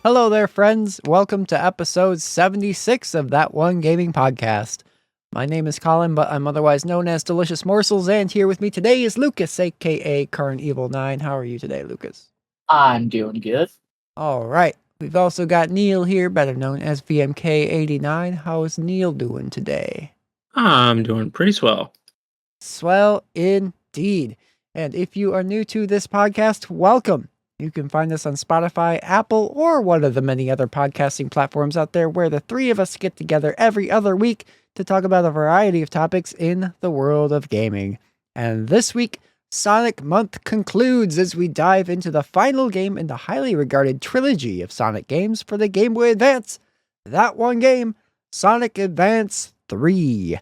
Hello there, friends. Welcome to episode 76 of That One Gaming Podcast. My name is Colin, but I'm otherwise known as Delicious Morsels, and here with me today is Lucas, aka Current Evil 9. How are you today, Lucas? I'm doing good. All right. We've also got Neil here, better known as VMK89. How is Neil doing today? I'm doing pretty swell. Swell indeed. And if you are new to this podcast, welcome. You can find us on Spotify, Apple, or one of the many other podcasting platforms out there where the three of us get together every other week to talk about a variety of topics in the world of gaming. And this week, Sonic Month concludes as we dive into the final game in the highly regarded trilogy of Sonic games for the Gameboy Advance. That one game, Sonic Advance 3.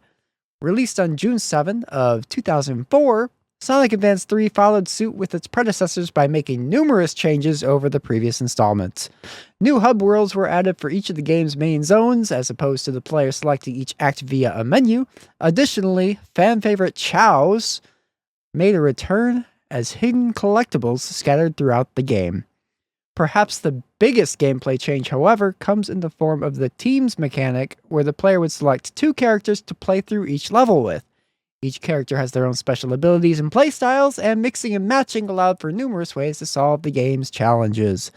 Released on June 7 of 2004, Sonic Advance 3 followed suit with its predecessors by making numerous changes over the previous installments. New hub worlds were added for each of the game's main zones, as opposed to the player selecting each act via a menu. Additionally, fan favorite chows made a return as hidden collectibles scattered throughout the game. Perhaps the biggest gameplay change, however, comes in the form of the teams mechanic, where the player would select two characters to play through each level with. Each character has their own special abilities and playstyles, and mixing and matching allowed for numerous ways to solve the game's challenges.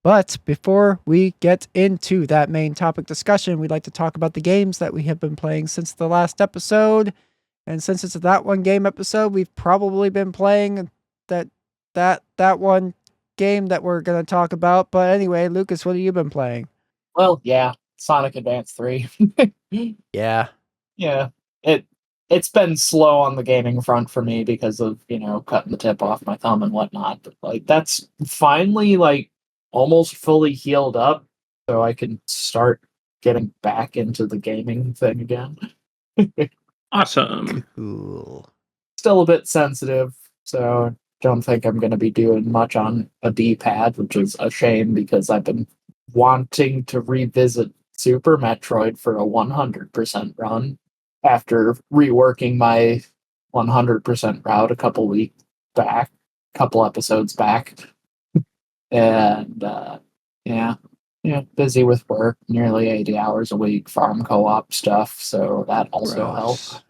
But before we get into that main topic discussion, we'd like to talk about the games that we have been playing since the last episode. And since it's a That One Game episode, we've probably been playing that one game that we're going to talk about. But anyway, Lucas, what have you been playing? Well, yeah, Sonic Advance 3. Yeah. Yeah. It's been slow on the gaming front for me because of, cutting the tip off my thumb and whatnot. But that's finally almost fully healed up, so I can start getting back into the gaming thing again. Awesome. Cool. Still a bit sensitive, so don't think I'm going to be doing much on a D-pad, which is a shame because I've been wanting to revisit Super Metroid for a 100% run after reworking my 100% route a couple episodes back. And busy with work, nearly 80 hours a week, farm co-op stuff, so that also helps.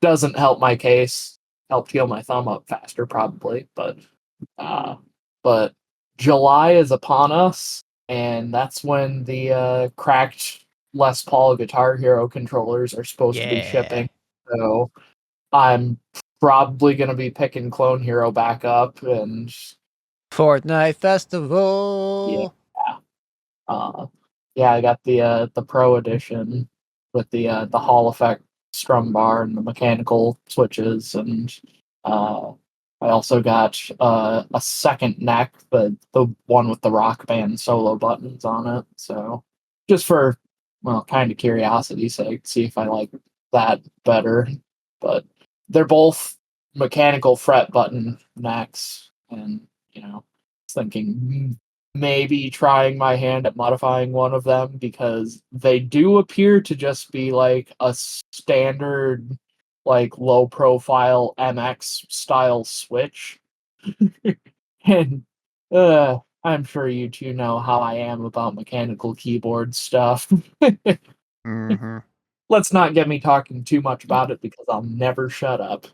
Doesn't help my case. Helped heal my thumb up faster, probably, but July is upon us, and that's when the cracked Les Paul Guitar Hero controllers are supposed to be shipping. So I'm probably going to be picking Clone Hero back up and Fortnite Festival. I got the Pro Edition with the Hall effect strum bar and the mechanical switches, and I also got a second neck, the one with the Rock Band solo buttons on it. So just for kind of curiosity's sake, see if I like that better. But they're both mechanical fret button necks, and thinking maybe trying my hand at modifying one of them, because they do appear to just be like a standard low profile MX style switch. And I'm sure you two know how I am about mechanical keyboard stuff. Mm-hmm. Let's not get me talking too much about it because I'll never shut up.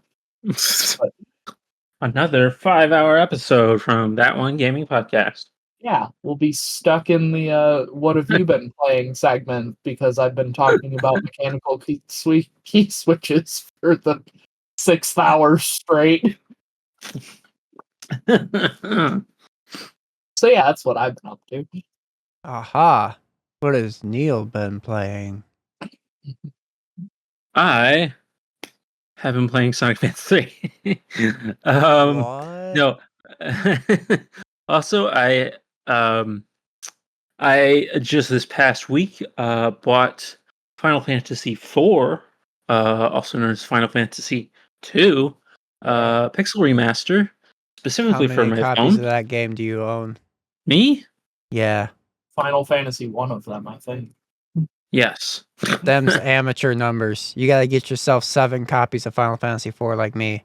But, another 5-hour episode from That One Gaming Podcast. Yeah, we'll be stuck in the what have you been playing segment, because I've been talking about mechanical key switches for the 6th hour straight. So yeah, that's what I've been up to. Aha. What has Neil been playing? I have been playing Sonic Advance 3. What? No. Also, I just this past week bought Final Fantasy IV, also known as Final Fantasy II, Pixel Remaster, specifically for my How many copies phone. of that game do you own? Me? Yeah. Final Fantasy, one of them, I think. Yes. Them's amateur numbers. You gotta get yourself 7 copies of Final Fantasy IV like me.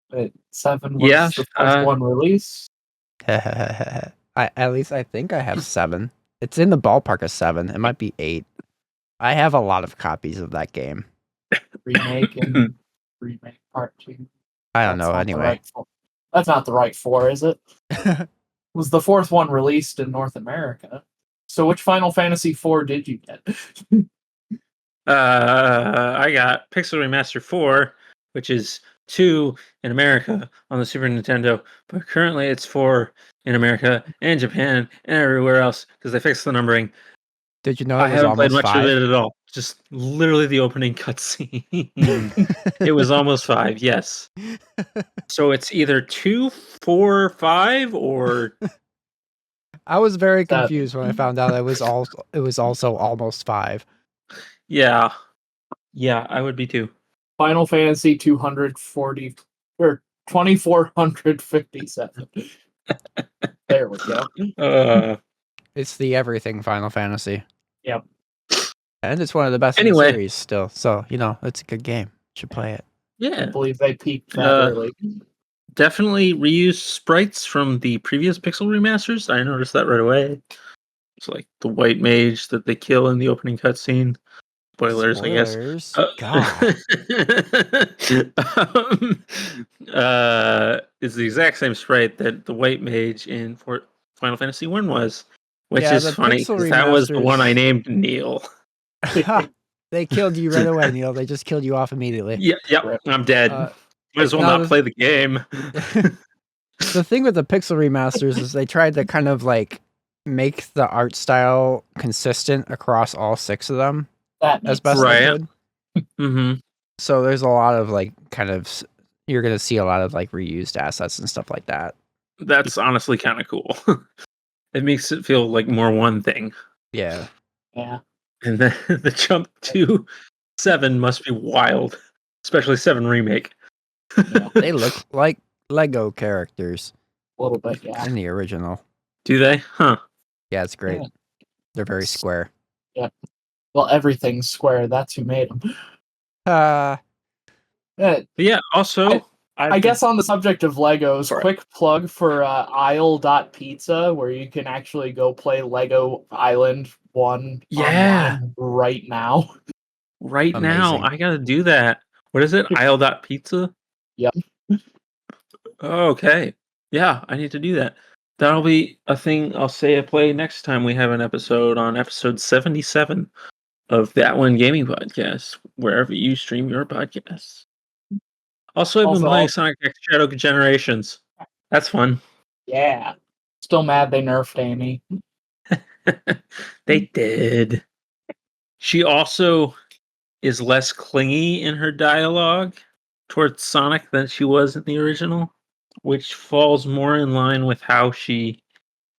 But 7 was the first one released. At least I think I have 7. It's in the ballpark of 7. It might be 8. I have a lot of copies of that game. Remake and remake part 2. I don't That's know. not the Anyway, right That's not the right 4, is it? Was the 4th one released in North America? So which Final Fantasy 4 did you get? I got Pixel Remaster 4, which is 2 in America on the Super Nintendo, but currently it's 4 in America and Japan and everywhere else because they fixed the numbering. did you know I it was haven't played almost much 5? of it at all. Just literally the opening cutscene. It was almost 5, yes. So it's either 2, 4, 5, or I was very 7. confused when I found out it was also almost 5. yeah. Yeah, I would be too. Final Fantasy 240 or 2457. There we go. It's the everything Final Fantasy. Yep. And it's one of the best in the Anyway. series still. So, it's a good game. Should play it. I Yeah. believe they peaked that early. Definitely reuse sprites from the previous Pixel remasters. I noticed that right away. It's like the white mage that they kill in the opening cutscene. Spoilers, I guess. God. Is the exact same sprite that the white mage in Final Fantasy 1 was, which Yeah, is the funny Pixel because that was the one I remasters- named Neil. They killed you right away, Neil. They just killed you off immediately. Yep, I'm dead. Might as well now not play the game. The thing with the Pixel remasters is they tried to kind of like make the art style consistent across all 6 of them That as makes best sense. they Right. could. Mm-hmm. So there's a lot of like you're gonna see a lot of like reused assets and stuff like that. That's honestly kind of cool. It makes it feel like more one thing. Yeah. Yeah. And then the jump to 7 must be wild, especially 7 remake. Yeah. They look like Lego characters A little bit, yeah. in the original. Do they? Huh. Yeah, it's great. Yeah. They're very square. Well, everything's square. That's who made them. But yeah, also, I guess on the subject of Legos, Sorry. quick plug for Isle.pizza, where you can actually go play Lego Island 1 Yeah. online right now. Right now, Amazing. I gotta do that. What is it? Isle.pizza? Yep. Okay. Yeah, I need to do that. That'll be a thing I'll say I play next time we have an episode on episode 77 of That One Gaming Podcast, wherever you stream your podcasts. Also, I've been Also, playing Sonic X Shadow Generations. That's fun. Yeah. Still mad they nerfed Amy. They did. She also is less clingy in her dialogue towards Sonic than she was in the original, which falls more in line with how she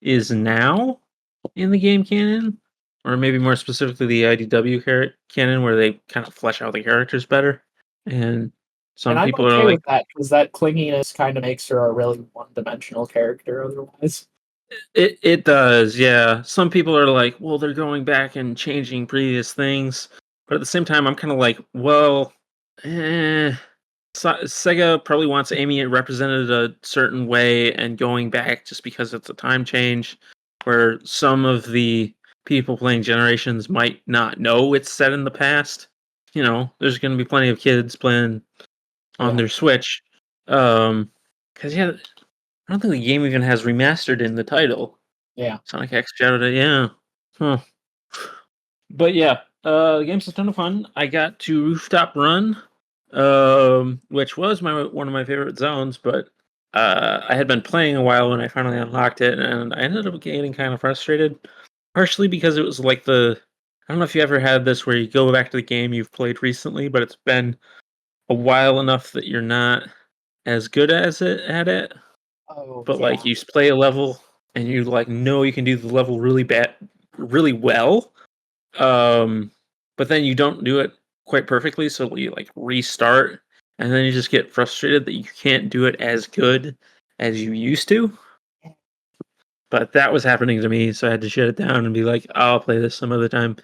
is now in the game canon, or maybe more specifically the IDW canon, where they kind of flesh out the characters better. And some And I'm people okay are like, with that, because that clinginess kind of makes her a really one-dimensional character otherwise. it does, yeah. Some people are like, well, they're going back and changing previous things. But at the same time, I'm kind of like, well, Sega probably wants Amy represented a certain way, and going back just because it's a time change, where some of the people playing Generations might not know it's set in the past. There's going to be plenty of kids playing on their Switch. Because, yeah, I don't think the game even has remastered in the title. Yeah. Sonic X Shadow, yeah. Huh. But yeah, the game's a ton of fun. I got to Rooftop Run, which was one of my favorite zones, but I had been playing a while when I finally unlocked it, and I ended up getting kind of frustrated. Partially because it was like I don't know if you ever had this where you go back to the game you've played recently, but it's been a while enough that you're not as good at it. Oh, But yeah. like you play a level and you know you can do the level really well. But then you don't do it quite perfectly, so you like restart, and then you just get frustrated that you can't do it as good as you used to. But that was happening to me, so I had to shut it down and be like, I'll play this some other time.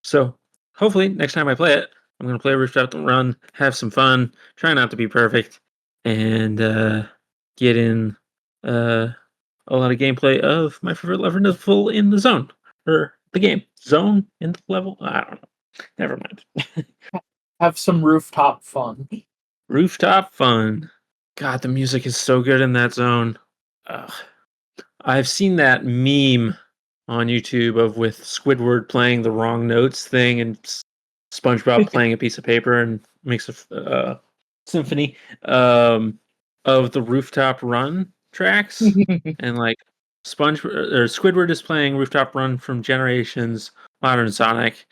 So hopefully next time I play it, I'm gonna play Rooftop Run, have some fun, try not to be perfect, and get in a a lot of gameplay of my favorite level in the zone. Or the game. Zone in the level? I don't know. Never mind. Have some rooftop fun. Rooftop fun. God, the music is so good in that zone. Ugh. I've seen that meme on YouTube of with Squidward playing the wrong notes thing and SpongeBob playing a piece of paper and makes a symphony of the rooftop run tracks. And like Squidward is playing Rooftop Run from Generations Modern Sonic,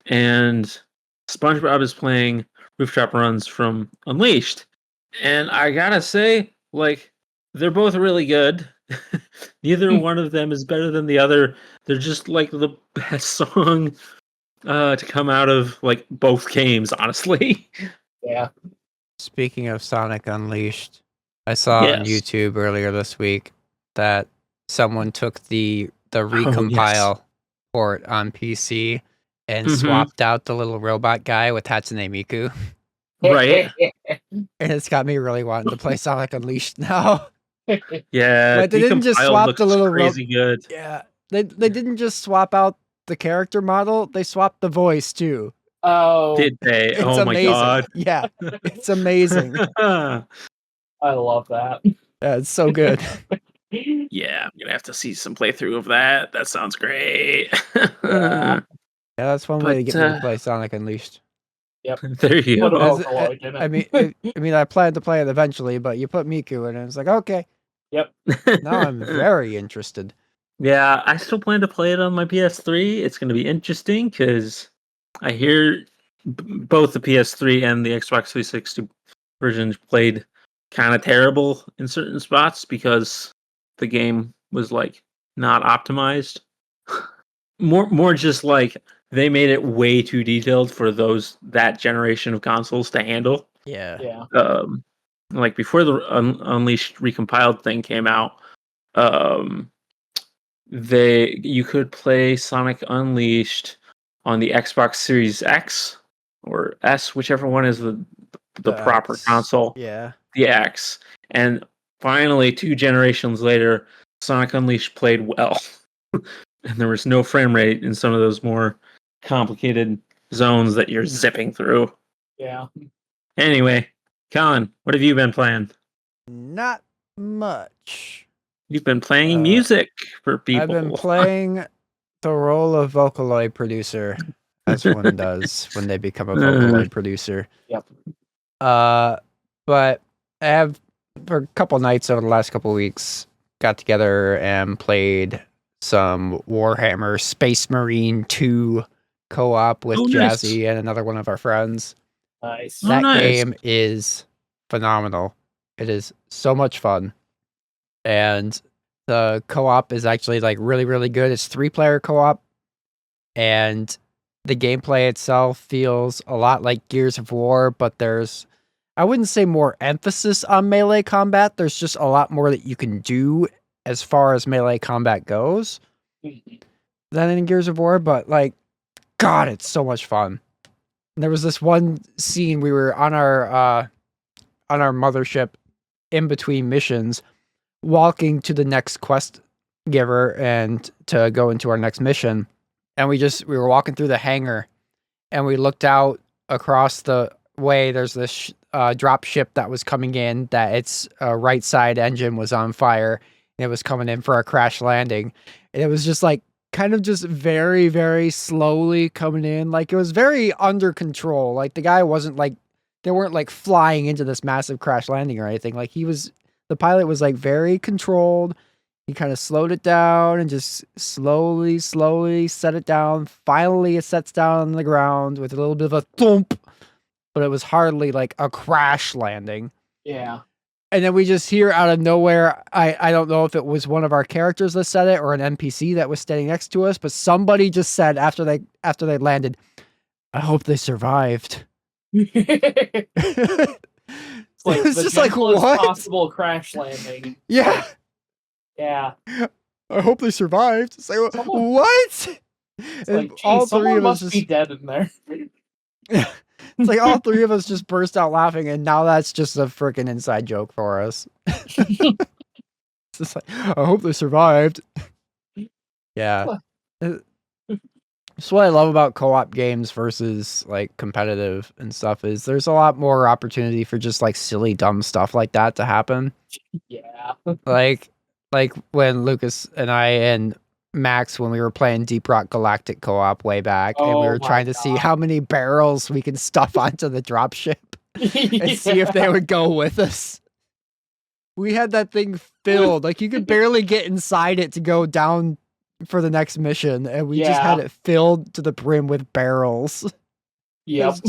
and SpongeBob is playing Rooftop Runs from Unleashed. And I gotta say, like, they're both really good. Neither one of them is better than the other. They're just like the best song to come out of like both games, honestly. Yeah. Speaking of Sonic Unleashed, I saw on Yes. YouTube earlier this week that someone took the yes. recompile port on PC and Mhm. swapped out the little robot guy with Hatsune Miku. Right. And it's got me really wanting to play Sonic Unleashed now. Yeah, But they didn't just decompiled swap looks the little crazy good. Yeah. They didn't just swap out the character model, they swapped the voice too. Oh, Did they? It's Oh my amazing. god. Yeah. It's amazing. I love that. Yeah, it's so good. Yeah, I'm gonna have to see some playthrough of that. That sounds great. Yeah. Yeah, that's one way to But, get me to play Sonic Unleashed. There you What go. about As- Vocaloid in it? I mean, I planned to play it eventually, but you put Miku in it, and it's like, okay, Yep. now I'm very interested. Yeah, I still plan to play it on my PS3. It's going to be interesting because I hear both the PS3 and the Xbox 360 versions played kind of terrible in certain spots because the game was like not optimized. more just like they made it way too detailed for that generation of consoles to handle. Yeah. Yeah. Like before the Unleashed recompiled thing came out, you could play Sonic Unleashed on the Xbox Series X or S, whichever one is the proper X. console. Yeah. The X. And finally, 2 generations later, Sonic Unleashed played well. And there was no frame rate in some of those more complicated zones that you're zipping through. Yeah. Anyway, Colin, what have you been playing? Not much. You've been playing music for people. I've been playing the role of Vocaloid producer, as one does when they become a Vocaloid producer. Yep. But I have, for a couple nights over the last couple weeks, got together and played some Warhammer Space Marine 2 co-op with nice. Jazzy and another one of our friends. Nice. Oh, That nice. game is phenomenal. It is so much fun. And the co-op is actually like really, really good. It's 3-player co-op. And the gameplay itself feels a lot like Gears of War, but there's, I wouldn't say more emphasis on melee combat. There's just a lot more that you can do as far as melee combat goes than in Gears of War. But like, God, it's so much fun. And there was this one scene we were on our mothership in between missions, walking to the next quest giver and to go into our next mission. And we were walking through the hangar and we looked out across the way. There's this drop ship that was coming in that its right side engine was on fire and it was coming in for a crash landing. And it was just like kind of just very, very slowly coming in. Like it was very under control. Like the guy wasn't like, they weren't like flying into this massive crash landing or anything. Like the pilot was like very controlled. He kind of slowed it down and just slowly set it down. Finally, it sets down on the ground with a little bit of a thump, but it was hardly like a crash landing. Yeah. And then we just hear out of nowhere, I don't know if it was one of our characters that said it or an NPC that was standing next to us, but somebody just said after they landed, "I hope they survived." It's like It's the just like, gentlest what? possible crash landing. Yeah. Yeah. I hope they survived. It's like, Someone- what? It's And like, geez, all three someone of us must be dead in there. It's like all three of us just burst out laughing, and now that's just a freaking inside joke for us. It's just like, I hope they survived. Yeah. So what I love about co-op games versus like competitive and stuff is there's a lot more opportunity for just like silly dumb stuff like that to happen. Yeah. Like when Lucas and I and Max, when we were playing Deep Rock Galactic co-op way back, and we Oh were my trying to see God. how many barrels we can stuff onto the dropship and see if they Yeah. would go with us. We had that thing filled. Like you could barely get inside it to go down for the next mission, and we just had Yeah. it filled to the brim with barrels. Yep. It's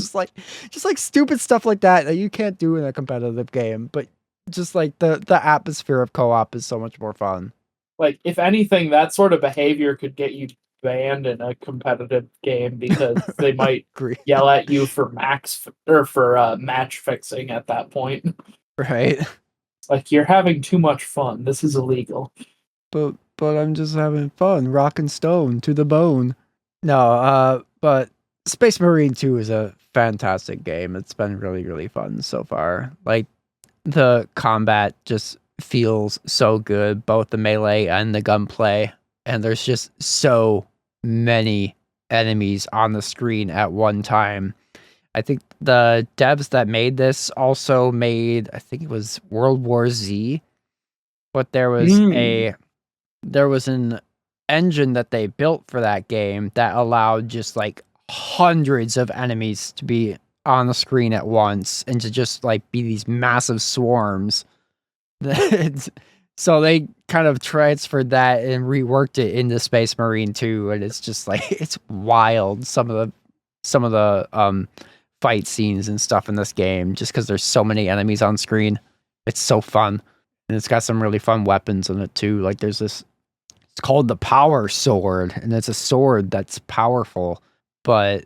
just like stupid stuff like that you can't do in a competitive game, but just like the atmosphere of co-op is so much more fun. Like, if anything, that sort of behavior could get you banned in a competitive game because they might Agree. yell at you for match fixing at that point. Right? Like, you're having too much fun. This is illegal. But I'm just having fun, rock and stone to the bone. No, but Space Marine 2 is a fantastic game. It's been really, really fun so far. Like the combat just feels so good, both the melee and the gunplay. And there's just so many enemies on the screen at one time. I think the devs that made this also made, I think it was World War Z, but there was an engine that they built for that game that allowed just like hundreds of enemies to be on the screen at once and to just like be these massive swarms. So they kind of transferred that and reworked it into Space Marine 2, and it's just like it's wild. Some of the fight scenes and stuff in this game, just because there's so many enemies on screen. It's so fun, and it's got some really fun weapons in it too. Like there's this. It's called the Power Sword, and it's a sword that's powerful, but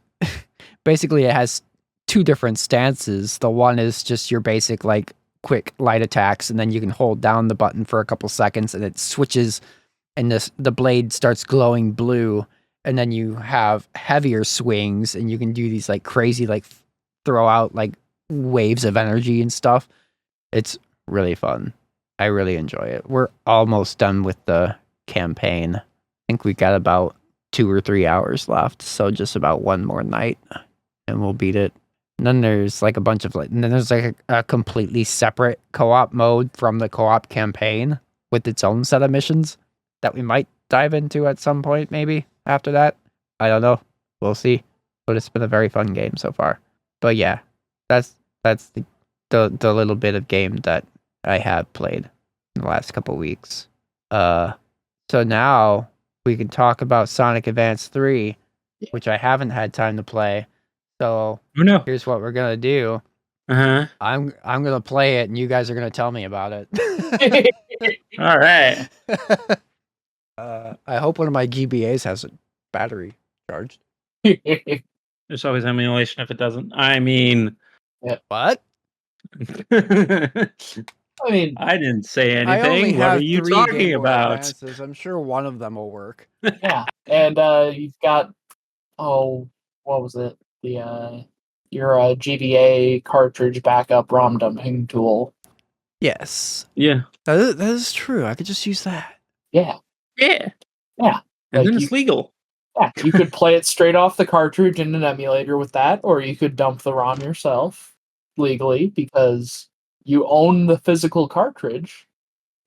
basically it has two different stances. The one is just your basic like quick light attacks, and then you can hold down the button for a couple seconds and it switches and the blade starts glowing blue, and then you have heavier swings and you can do these like crazy like throw out like waves of energy and stuff. It's really fun. I really enjoy it. We're almost done with the campaign. I think we got about 2 or 3 hours left, so just about one more night and we'll beat it. And then there's like a bunch of and then there's like a completely separate co-op mode from the co-op campaign with its own set of missions that we might dive into at some point, maybe after that. I don't know. We'll see. But it's been a very fun game so far. But yeah, that's the little bit of game that I have played in the last couple weeks. So now we can talk about Sonic Advance 3, which I haven't had time to play. So here's what we're gonna do. I'm gonna play it, and you guys are gonna tell me about it. All right. I hope one of my GBAs has a battery charged. There's always emulation if it doesn't. I mean, What? I mean, I didn't say I only anything. What have are you 3 talking Game Boy about? Advances. I'm sure one of them will work. yeah, and you've got what was it? The your GBA cartridge backup ROM dumping tool. Yes. Yeah. That is true. I could just use that. Yeah. Yeah. Yeah. And Like then it's legal. Yeah, you could play it straight off the cartridge in an emulator with that, or you could dump the ROM yourself legally because you own the physical cartridge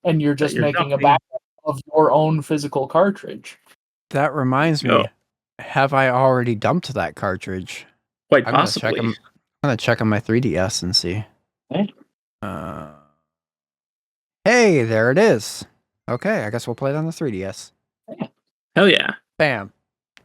and you're just making a backup of your own physical cartridge. That reminds me. Have I already dumped that cartridge? Quite possibly. I'm gonna check on my 3DS and see. Okay. Hey, there it is. Okay, I guess we'll play it on the 3DS. Yeah. Hell yeah. Bam.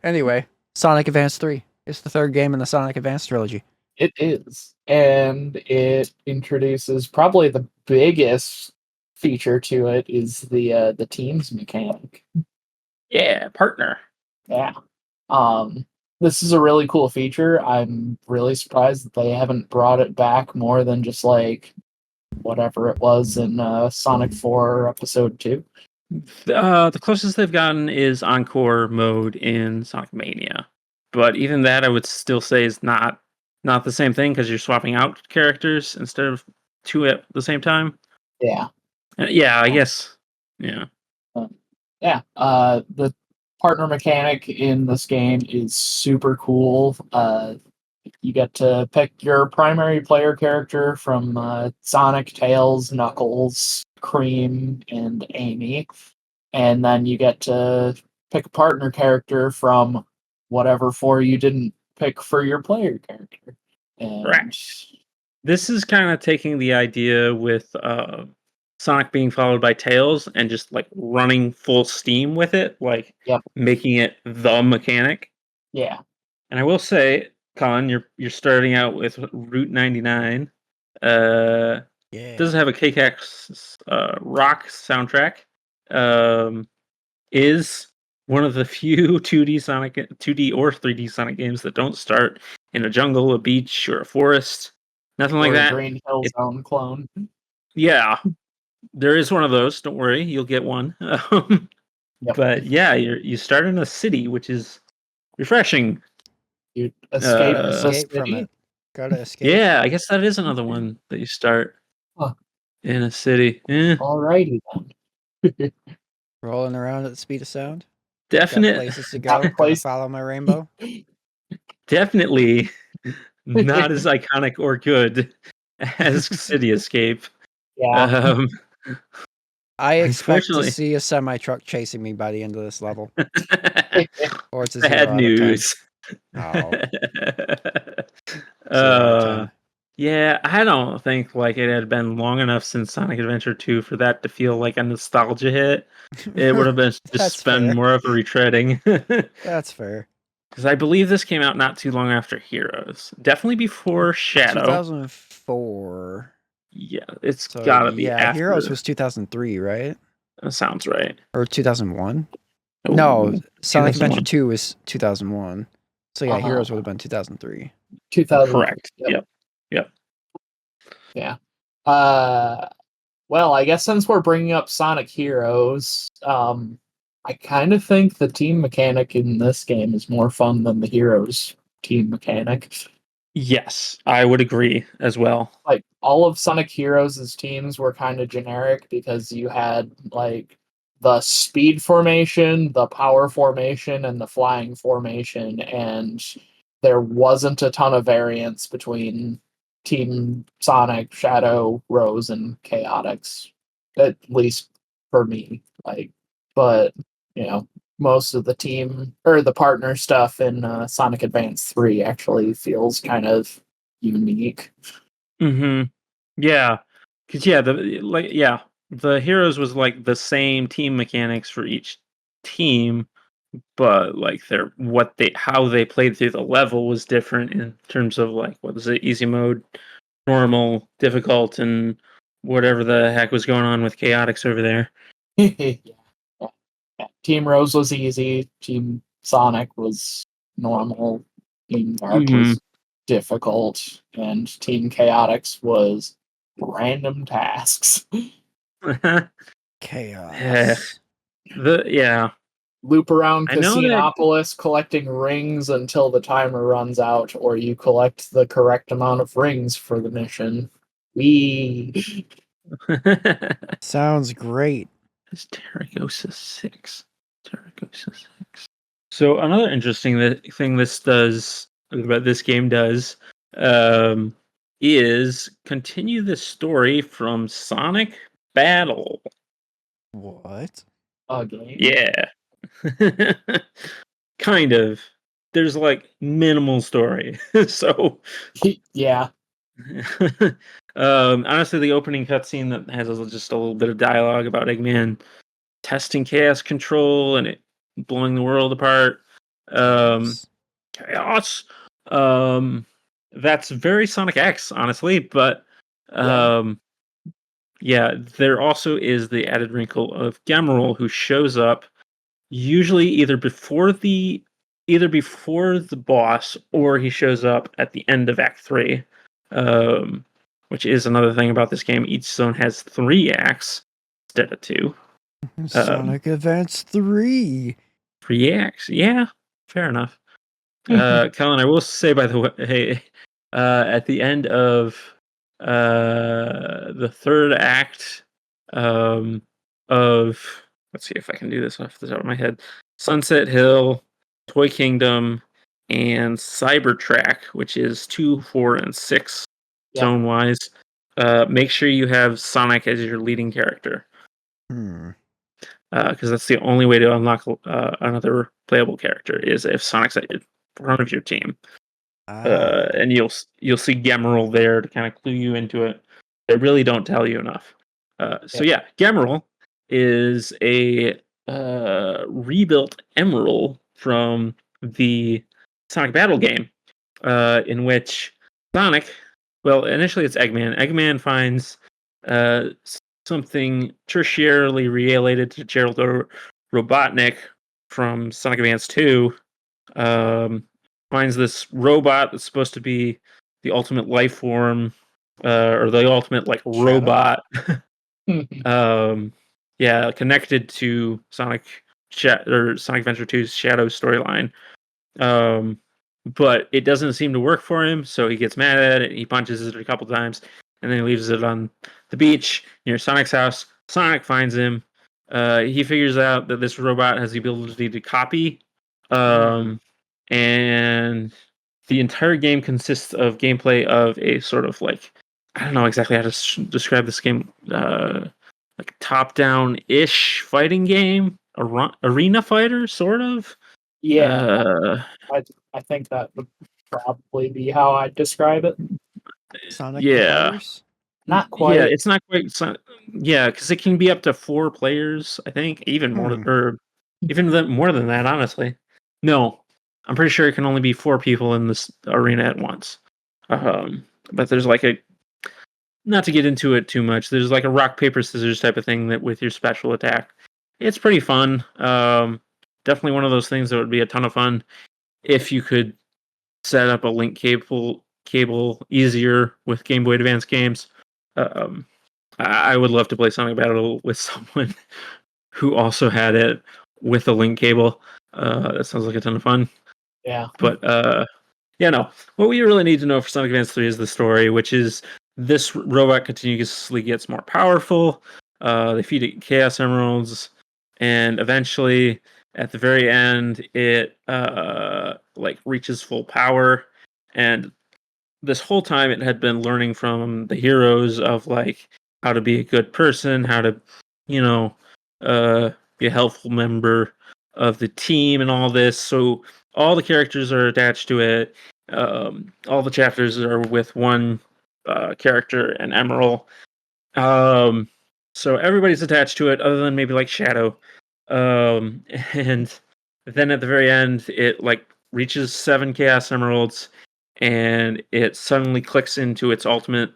Anyway, Sonic Advance 3. It's the third game in the Sonic Advance trilogy. It is. And it introduces probably the biggest feature to it is the teams mechanic. Yeah, partner. Yeah. This is a really cool feature. I'm really surprised that they haven't brought it back more than just like whatever it was in Sonic 4 Episode 2. The closest they've gotten is Encore mode in Sonic Mania. But even that I would still say is not the same thing because you're swapping out characters instead of two at the same time. Yeah. Yeah, I guess Yeah. The partner mechanic in this game is super cool. You get to pick your primary player character from Sonic, Tails, Knuckles, Cream, and Amy. And then you get to pick a partner character from whatever four you didn't pick for your player character. And Right. This is kind of taking the idea with Sonic being followed by Tails and just like running full steam with it, like Yep. making it the mechanic. Yeah. And I will say, Colin, you're starting out with Route 99. Yeah. Doesn't have a KCAX rock soundtrack. Is one of the few 2D or 3D Sonic games that don't start in a jungle, a beach, or a forest. Nothing like Or a that. Green Hill Zone clone. Yeah, there is one of those. Don't worry, you'll get one. Yep. But yeah, you start in a city, which is refreshing. You escape the Escape from city. it. Gotta escape. Yeah, I guess that is another one that you start Huh. in a city. Alrighty then. Rolling around at the speed of sound. Got Definite, places to Got go. Gotta place- follow my rainbow. definitely not as iconic or good as City Escape. Yeah. I expect to Unfortunately. see a semi truck chasing me by the end of this level, or it's a 0 Bad out news. of 10. Oh, 0 out of 10. Yeah, I don't think like it had been long enough since Sonic Adventure 2 for that to feel like a nostalgia hit. It would have been That's just been fair. more of a retreading. That's fair. Because I believe this came out not too long after Heroes. Definitely before Shadow. 2004. Yeah, it's So gotta be yeah, after. Heroes was 2003, right? That sounds right. Or 2001? Oh, No, Sonic 2001. Adventure 2 was 2001. So yeah, Uh-huh. Heroes would have been 2003. 2000. Correct. Yep. Yeah. Well, I guess since we're bringing up Sonic Heroes, I kind of think the team mechanic in this game is more fun than the Heroes team mechanic. Yes, I would agree as well. Like all of Sonic Heroes' teams were kind of generic because you had like the speed formation, the power formation, and the flying formation, and there wasn't a ton of variance between Team Sonic, Shadow, Rose, and Chaotix, at least for me. But most of the team or the partner stuff in Sonic Advance 3 actually feels kind of unique. Mm-hmm. Yeah, because the Heroes was like the same team mechanics for each team, but like how they played through the level was different in terms of like what was it, easy mode, normal, difficult, and whatever the heck was going on with Chaotix over there. Yeah. Team Rose was easy. Team Sonic was normal. Team Dark was difficult, and Team Chaotix was random tasks. Chaos. Loop around I know that- Casinopolis collecting rings until the timer runs out, or you collect the correct amount of rings for the mission. Sounds great. It's Terragosa 6. So another interesting thing this game does, is continue the story from Sonic Battle. What? Again? Yeah. Kind of. There's like minimal story. So Yeah. honestly, the opening cutscene that has just a little bit of dialogue about Eggman testing chaos control and it blowing the world apart. Chaos. That's very Sonic X, honestly, but there also is the added wrinkle of Gamerol, who shows up usually either before the boss, or he shows up at the end of Act 3. Which is another thing about this game. Each zone has 3 acts instead of 2. Sonic Advance 3. 3 acts, yeah, fair enough. Colin, I will say, by the way, at the end of the 3rd act of of, let's see if I can do this off the top of my head, Sunset Hill, Toy Kingdom, and Cybertrack, which is 2, 4, and 6 Yeah. zone wise. Make sure you have Sonic as your leading character, because that's the only way to unlock another playable character is if Sonic's at the front of your team. And you'll see Gemerald there to kind of clue you into it. They really don't tell you enough. So Gemerald is a rebuilt Emerald from the Sonic Battle game, in which Sonic, well, initially it's Eggman. Eggman finds something tertiarily related to Gerald Robotnik from Sonic Advance 2. Finds this robot that's supposed to be the ultimate life form, or the ultimate like Shadow? robot. Connected to Sonic Adventure 2's Shadow storyline. But it doesn't seem to work for him, so he gets mad at it. He punches it a couple times, and then he leaves it on the beach near Sonic's house. Sonic finds him. He figures out that this robot has the ability to copy. And the entire game consists of gameplay of a sort of like, I don't know exactly how to describe this game, like top-down-ish fighting game, arena fighter, sort of. Yeah, I think that would probably be how I'd describe it. Sonic the Fighters? Not quite. Yeah, it's not quite. Yeah, because it can be up to 4 players, I think, even more, or even more than that. Honestly, no, I'm pretty sure it can only be 4 people in this arena at once. But there's like not to get into it too much. There's like a rock paper scissors type of thing that with your special attack. It's pretty fun. Definitely one of those things that would be a ton of fun if you could set up a link cable easier with Game Boy Advance games. I would love to play Sonic Battle with someone who also had it with a link cable. That sounds like a ton of fun. Yeah. But no. What we really need to know for Sonic Advance 3 is the story, which is this robot continuously gets more powerful. They feed it Chaos Emeralds, and eventually, at the very end, it reaches full power. And this whole time, it had been learning from the heroes of like how to be a good person, how to, be a helpful member of the team, and all this. So all the characters are attached to it. All the chapters are with one character, and Emerald. So everybody's attached to it, other than maybe like Shadow. And then at the very end, it like reaches 7 Chaos Emeralds, and it suddenly clicks into its ultimate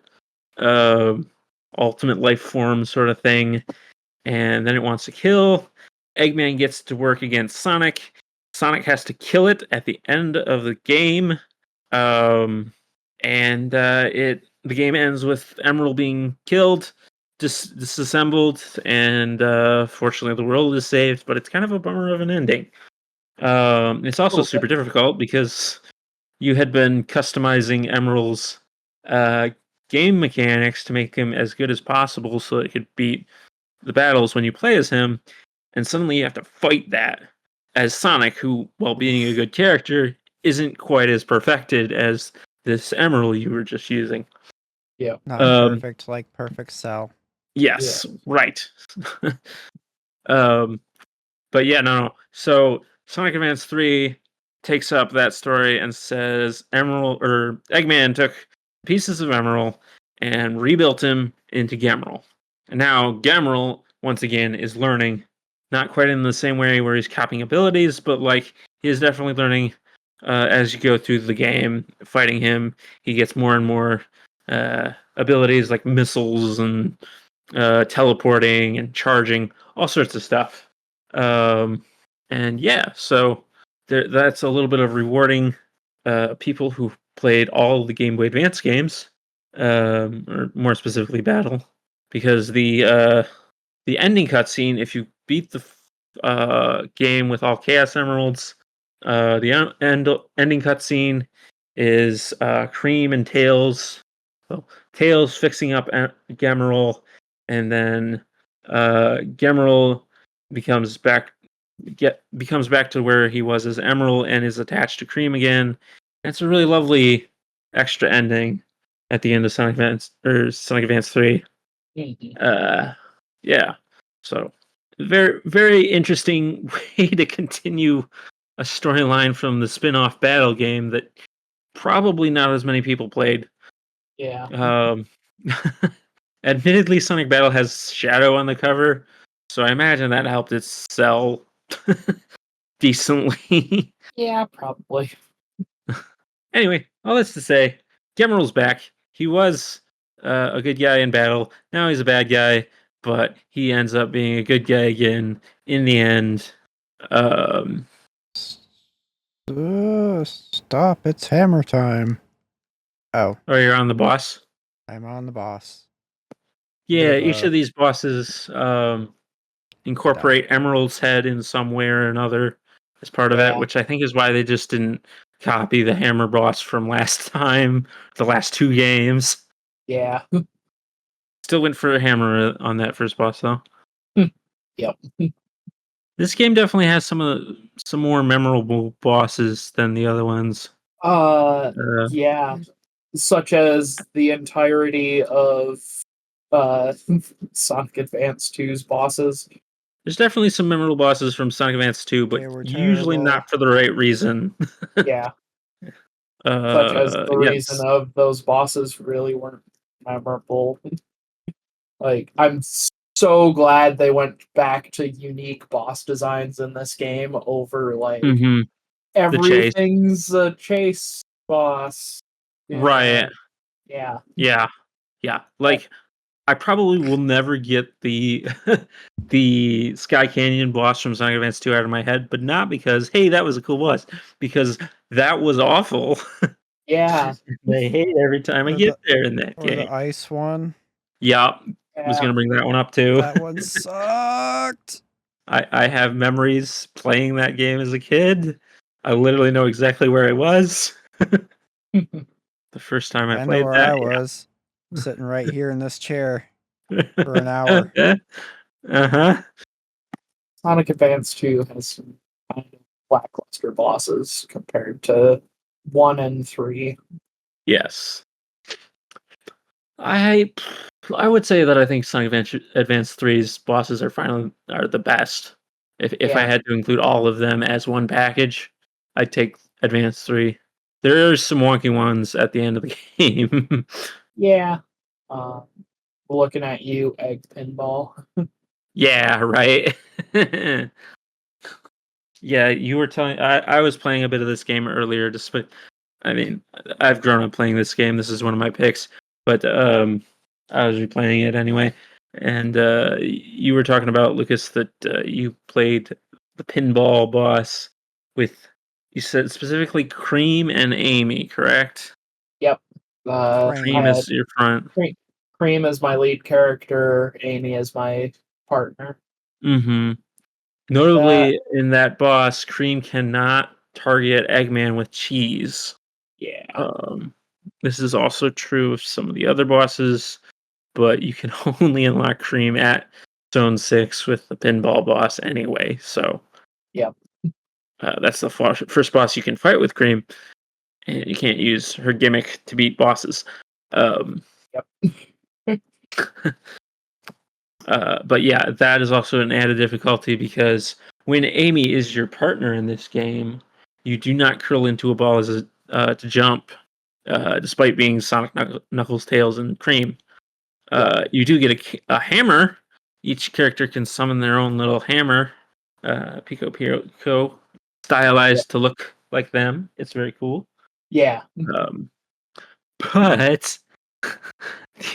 life form sort of thing, and then it wants to kill. Eggman gets to work against Sonic. Sonic has to kill it at the end of the game, and the game ends with Emerald being killed, disassembled, and fortunately the world is saved. But it's kind of a bummer of an ending. It's also super difficult because you had been customizing Emerald's game mechanics to make him as good as possible so it could beat the battles when you play as him, and suddenly you have to fight that as Sonic, who, while being a good character, isn't quite as perfected as this Emerald you were just using. Yeah. Not perfect, like Perfect Cell. Yes, right. But yeah, no. So Sonic Advance 3 takes up that story and says Eggman took pieces of Emerald and rebuilt him into Gemerald. And now Gemerald, once again, is learning, not quite in the same way where he's copying abilities, but like he is definitely learning as you go through the game, fighting him. He gets more and more abilities like missiles and teleporting and charging, all sorts of stuff. And yeah, so that's a little bit of rewarding people who played all the Game Boy Advance games, or more specifically Battle, because the ending cutscene, if you beat the game with all Chaos Emeralds, the ending cutscene is Cream and Tails. So Tails fixing up Gemerald, and then Gemerald becomes back to where he was as Emerald and is attached to Cream again. And it's a really lovely extra ending at the end of Sonic Advance 3. Yeah. So very, very interesting way to continue a storyline from the spin-off battle game that probably not as many people played. Yeah. Admittedly, Sonic Battle has Shadow on the cover, so I imagine that helped it sell decently. Yeah, probably. Anyway, all this to say, Gemerald's back. He was a good guy in battle. Now he's a bad guy, but he ends up being a good guy again in the end. Stop, it's hammer time. Oh, You're on the boss? I'm on the boss. Yeah, Bit of each a- of these bosses incorporate Emerald's head in some way or another as part of it, Yeah. which I think is why they just didn't copy the hammer boss from last time, the last 2 games. Yeah. Still went for a hammer on that first boss though. Yep. This game definitely has some more memorable bosses than the other ones. Yeah. Such as the entirety of Sonic Advance 2's bosses. There's definitely some memorable bosses from Sonic Advance 2, but They were usually terrible. not for the right reason. Yeah. Such as the yes. reason of those bosses really weren't memorable. Like, I'm so glad they went back to unique boss designs in this game over like Mhm. everything's a chase boss. you Right. know? Yeah. Yeah. Like I probably will never get the the Sky Canyon boss from Sonic Advance 2 out of my head, but not because hey, that was a cool boss, because that was awful. Yeah. I hate every time I Or get there in that or the game. ice one. Yeah, was Yeah. gonna bring that one up too. That one sucked. I have memories playing that game as a kid. I literally know exactly where I was the first time I I know played where that. I was. Sitting right here in this chair for an hour. Uh-huh. Sonic Advance 2 has some kind of lackluster bosses compared to 1 and 3. Yes. I would say that I think Sonic Advance 3's bosses are the best. If I Yeah. had to include all of them as one package, I'd take Advance 3. There's some wonky ones at the end of the game. Yeah. Looking at you, Egg Pinball. Yeah, right. Yeah, you were telling I was playing a bit of this game earlier despite I mean, I've grown up playing this game. This is one of my picks, but I was replaying it anyway. And you were talking about Lucas that you played the pinball boss with you said specifically Cream and Amy, correct? Yep. Cream I is had your front. Cream as my lead character, Amy as my partner. Mm-hmm. That Notably, in that boss, Cream cannot target Eggman with cheese. yeah. This is also true of some of the other bosses, but you can only unlock Cream at Zone 6 with the pinball boss anyway. So, Yep. that's the first boss you can fight with Cream, and you can't use her gimmick to beat bosses. Yep. But yeah, that is also an added difficulty because when Amy is your partner in this game, you do not curl into a ball to jump, despite being Sonic, Knuckles, Tails, and Cream. You do get a hammer. Each character can summon their own little hammer, Pico Pico, stylized to look like them. It's very cool. Yeah. But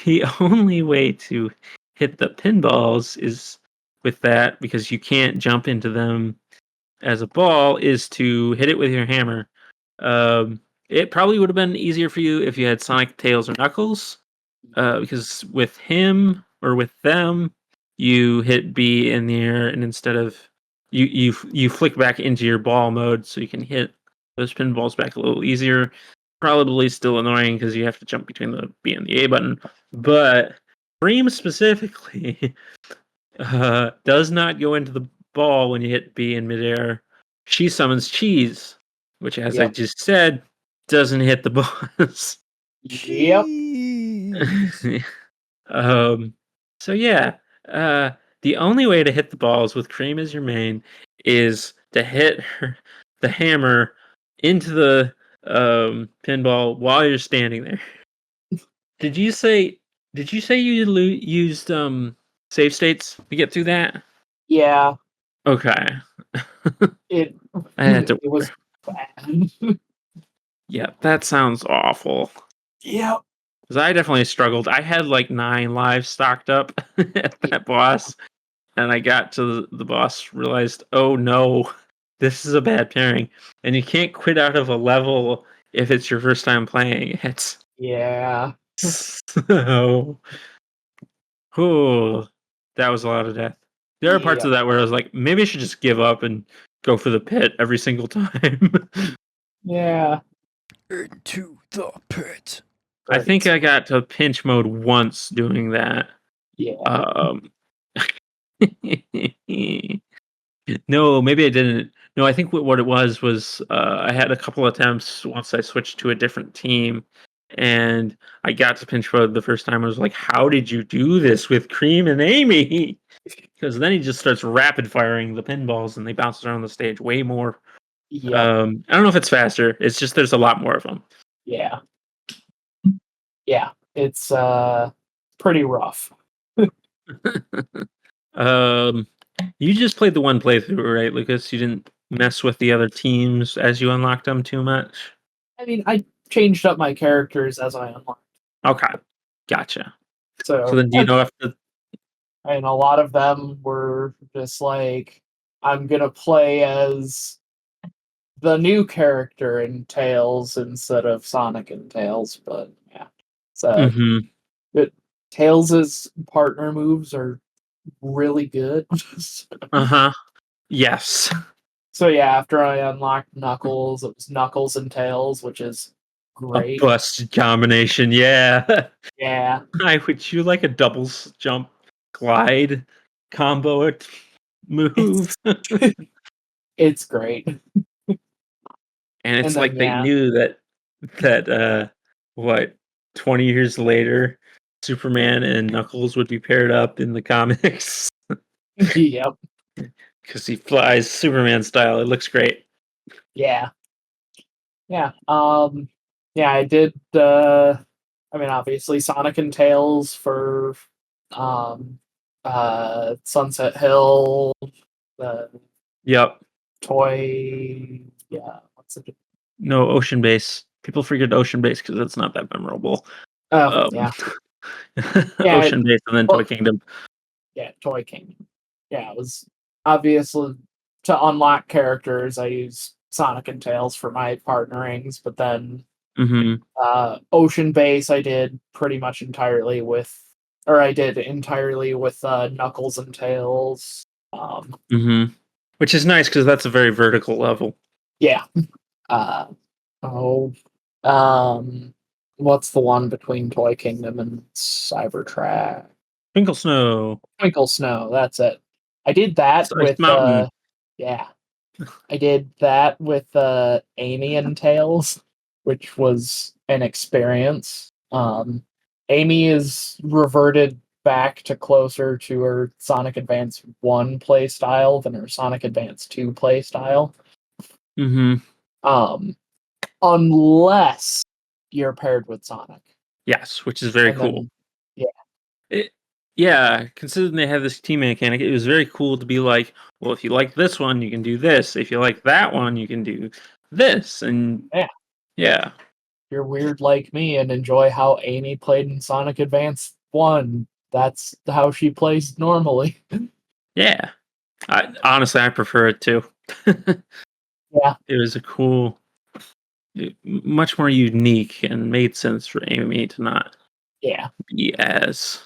the only way to hit the pinballs is with that because you can't jump into them as a ball is to hit it with your hammer. It probably would have been easier for you if you had Sonic, Tails, or Knuckles, because with him or with them, you hit B in the air, and instead of you flick back into your ball mode, so you can hit those pinballs back a little easier. Probably still annoying because you have to jump between the B and the A button, but Cream specifically does not go into the ball when you hit B in midair. She summons cheese, which, as I Yep. just said, doesn't hit the boss. Yep. Jeez. um, so yeah, the only way to hit the balls with Cream as your main is to hit the hammer into the pinball while you're standing there. Did you say? Did you say you used save states to get through that? Yeah. Okay, It I had to. it was bad. Yeah, that sounds awful. Yep. Because I definitely struggled. I had like 9 lives stocked up at that boss, and I got to the boss, realized, oh no, this is a bad pairing, and you can't quit out of a level if it's your first time playing it. Yeah. So, oh, that was a lot of death. There are parts Yep. of that where I was like, maybe I should just give up and go for the pit every single time. Yeah. Into the pit. I think Right. I got to pinch mode once doing that. Yeah. Um, no, maybe I didn't. No, I think what it was I had a couple attempts once I switched to a different team, and I got to pinch mode the first time. I was like, "How did you do this with Cream and Amy?" Because then he just starts rapid firing the pinballs, and they bounce around the stage way more. Yep. I don't know if it's faster. It's just there's a lot more of them. Yeah. Yeah. It's pretty rough. um, you just played the one playthrough, right, Lucas? You didn't mess with the other teams as you unlocked them too much. I mean, I changed up my characters as I unlocked. Okay, gotcha. So So then, do you know if the and a lot of them were just like, I'm gonna play as the new character in Tails instead of Sonic and Tails, but yeah. So Mhm. but Tails's partner moves are really good. Uh-huh. Yes. So yeah, after I unlocked Knuckles, it was Knuckles and Tails, which is A great. bust combination, yeah. Yeah. I would you like a doubles jump glide combo it move? It's it's great. And And it's then like they yeah. knew that what 20 years later Superman and Knuckles would be paired up in the comics Yep. because he flies Superman style. It looks great. Yeah. Yeah. Yeah, I did I mean obviously Sonic and Tails for um Sunset Hill, the Yep. toy yeah, what's it? No Ocean Base. People forget Ocean Base because it's not that memorable. Oh, Um, yeah. Yeah, Ocean Base and then Toy well, Kingdom. yeah, Toy Kingdom. Yeah, it was obviously to unlock characters I use Sonic and Tails for my partnerings, but then Hmm. Ocean Base I did pretty much entirely with or I did entirely with Knuckles and Tails. Hmm. Which is nice because that's a very vertical level. Yeah. Uh, oh, um, what's the one between Toy Kingdom and Cybertrack? Twinkle Snow. Twinkle Snow. That's it. I did that Ice with Mountain. yeah. I did that with Amy and Tails, which was an experience. Amy is reverted back to closer to her Sonic Advance 1 play style than her Sonic Advance 2 play style. Hmm. Um, unless you're paired with Sonic. Yes, which is very And cool. then, yeah, It, yeah, considering they have this team mechanic, it was very cool to be like, well, if you like this one, you can do this. If you like that one, you can do this. And yeah, yeah, you're weird like me and enjoy how Amy played in Sonic Advance 1. That's how she plays normally. yeah. Honestly, I prefer it too. Yeah, It was a cool, much more unique, and made sense for Amy to not yeah, be as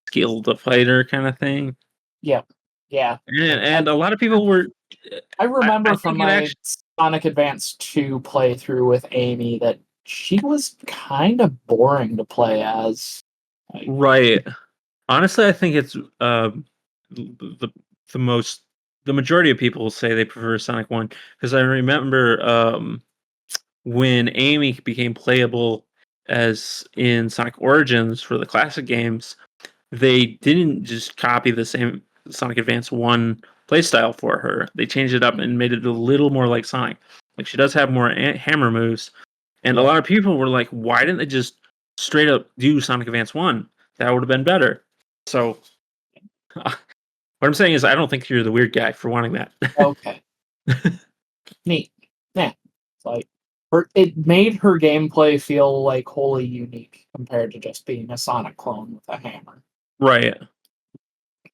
skilled a fighter kind of thing. yeah, yeah. And a lot of people were. I I remember from think it my actually Sonic Advance 2 playthrough with Amy that she was kind of boring to play as. Like, right. Honestly, I think it's the the most the majority of people say they prefer Sonic 1 because I remember when Amy became playable as in Sonic Origins for the classic games, they didn't just copy the same Sonic Advance 1 playstyle for her. They changed it up and made it a little more like Sonic. Like she does have more hammer moves, and a lot of people were like, "Why didn't they just straight up do Sonic Advance 1? That would have been better." So what I'm saying is I don't think you're the weird guy for wanting that. Okay. Neat. Yeah. It's like it made her gameplay feel like wholly unique compared to just being a Sonic clone with a hammer. Right.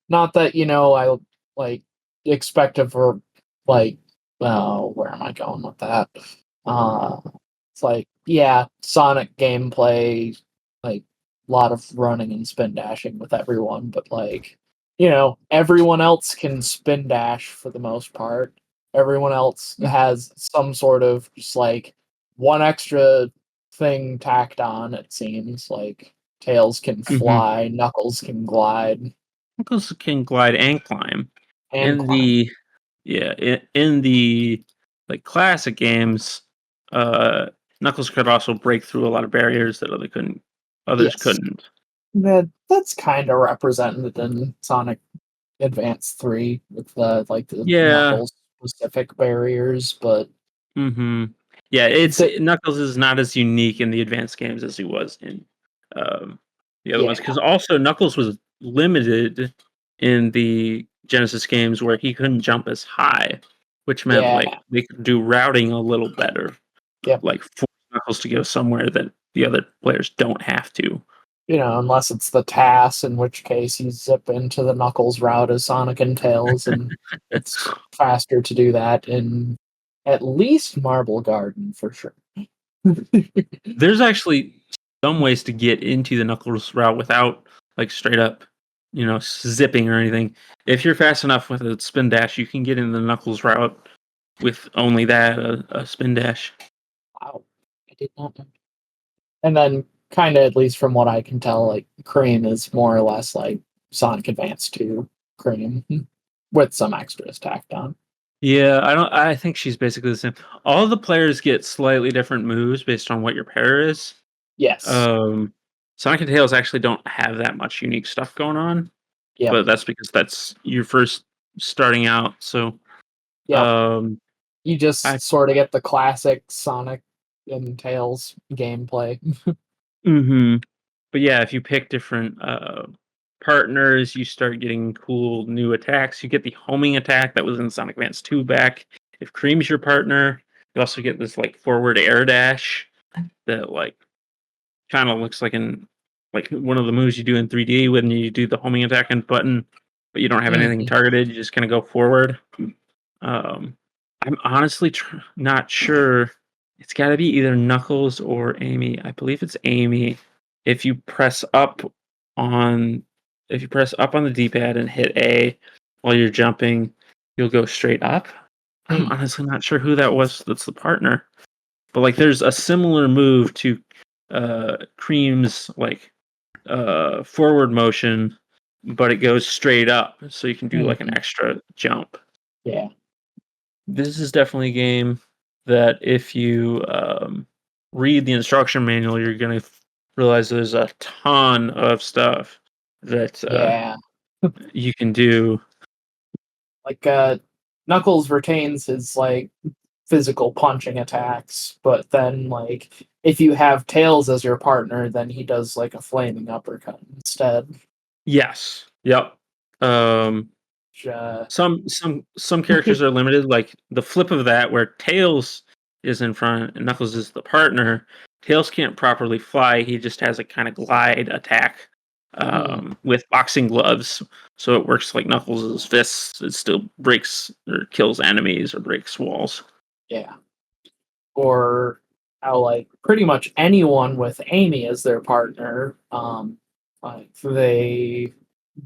Not that, I like expect of her like where am I going with that? It's like, yeah, Sonic gameplay, like a lot of running and spin dashing with everyone, but like, everyone else can spin dash for the most part. Everyone else has some sort of just like one extra thing tacked on, it seems. Like Tails can fly, Knuckles can glide. Knuckles can glide and climb. And In the in the like classic games, Knuckles could also break through a lot of barriers that others Yes. couldn't. That's kind of represented in Sonic Advance 3 with the Knuckles specific barriers, but yeah, Knuckles is not as unique in the advanced games as he was in the other ones, because also Knuckles was limited in the Genesis games where he couldn't jump as high, which meant like they could do routing a little better. Yep. Like force Knuckles to go somewhere that the other players don't have to. Unless it's the TAS, in which case you zip into the Knuckles route as Sonic and Tails, and it's faster to do that in at least Marble Garden for sure. There's actually some ways to get into the Knuckles route without like straight up, zipping or anything. If you're fast enough with a spin dash, you can get in the Knuckles route with only that, a spin dash. Wow. I did not know. And then, kind of, at least from what I can tell, like, Cream is more or less like Sonic Advance 2 Cream, with some extras tacked on. Yeah, I think she's basically the same. All the players get slightly different moves based on what your pair is. Yes. Sonic and Tails actually don't have that much unique stuff going on. Yeah. But that's because that's your first starting out. So you just sort of get the classic Sonic and Tails gameplay. But yeah, if you pick different partners, you start getting cool new attacks. You get the homing attack that was in Sonic Advance 2 back. If Cream's your partner, you also get this like forward air dash that like kind of looks like one of the moves you do in 3D when you do the homing attack and button, but you don't have anything targeted. You just kind of go forward. I'm honestly not sure. It's got to be either Knuckles or Amy. I believe it's Amy. If you press up on the D-pad and hit A while you're jumping, you'll go straight up. I'm honestly not sure who that was. That's the partner. But like, there's a similar move to Cream's like forward motion, but it goes straight up, so you can do like an extra jump. Yeah. This is definitely a game that if you read the instruction manual, you're going to realize there's a ton of stuff that you can do. Like Knuckles retains his like physical punching attacks, but then like if you have Tails as your partner, then he does like a flaming uppercut instead. Yes. Yep. Some characters are limited, like the flip of that, where Tails is in front and Knuckles is the partner. Tails can't properly fly; he just has a kind of glide attack with boxing gloves, so it works like Knuckles' fists. It still breaks or kills enemies or breaks walls. Yeah, or how like pretty much anyone with Amy as their partner, like they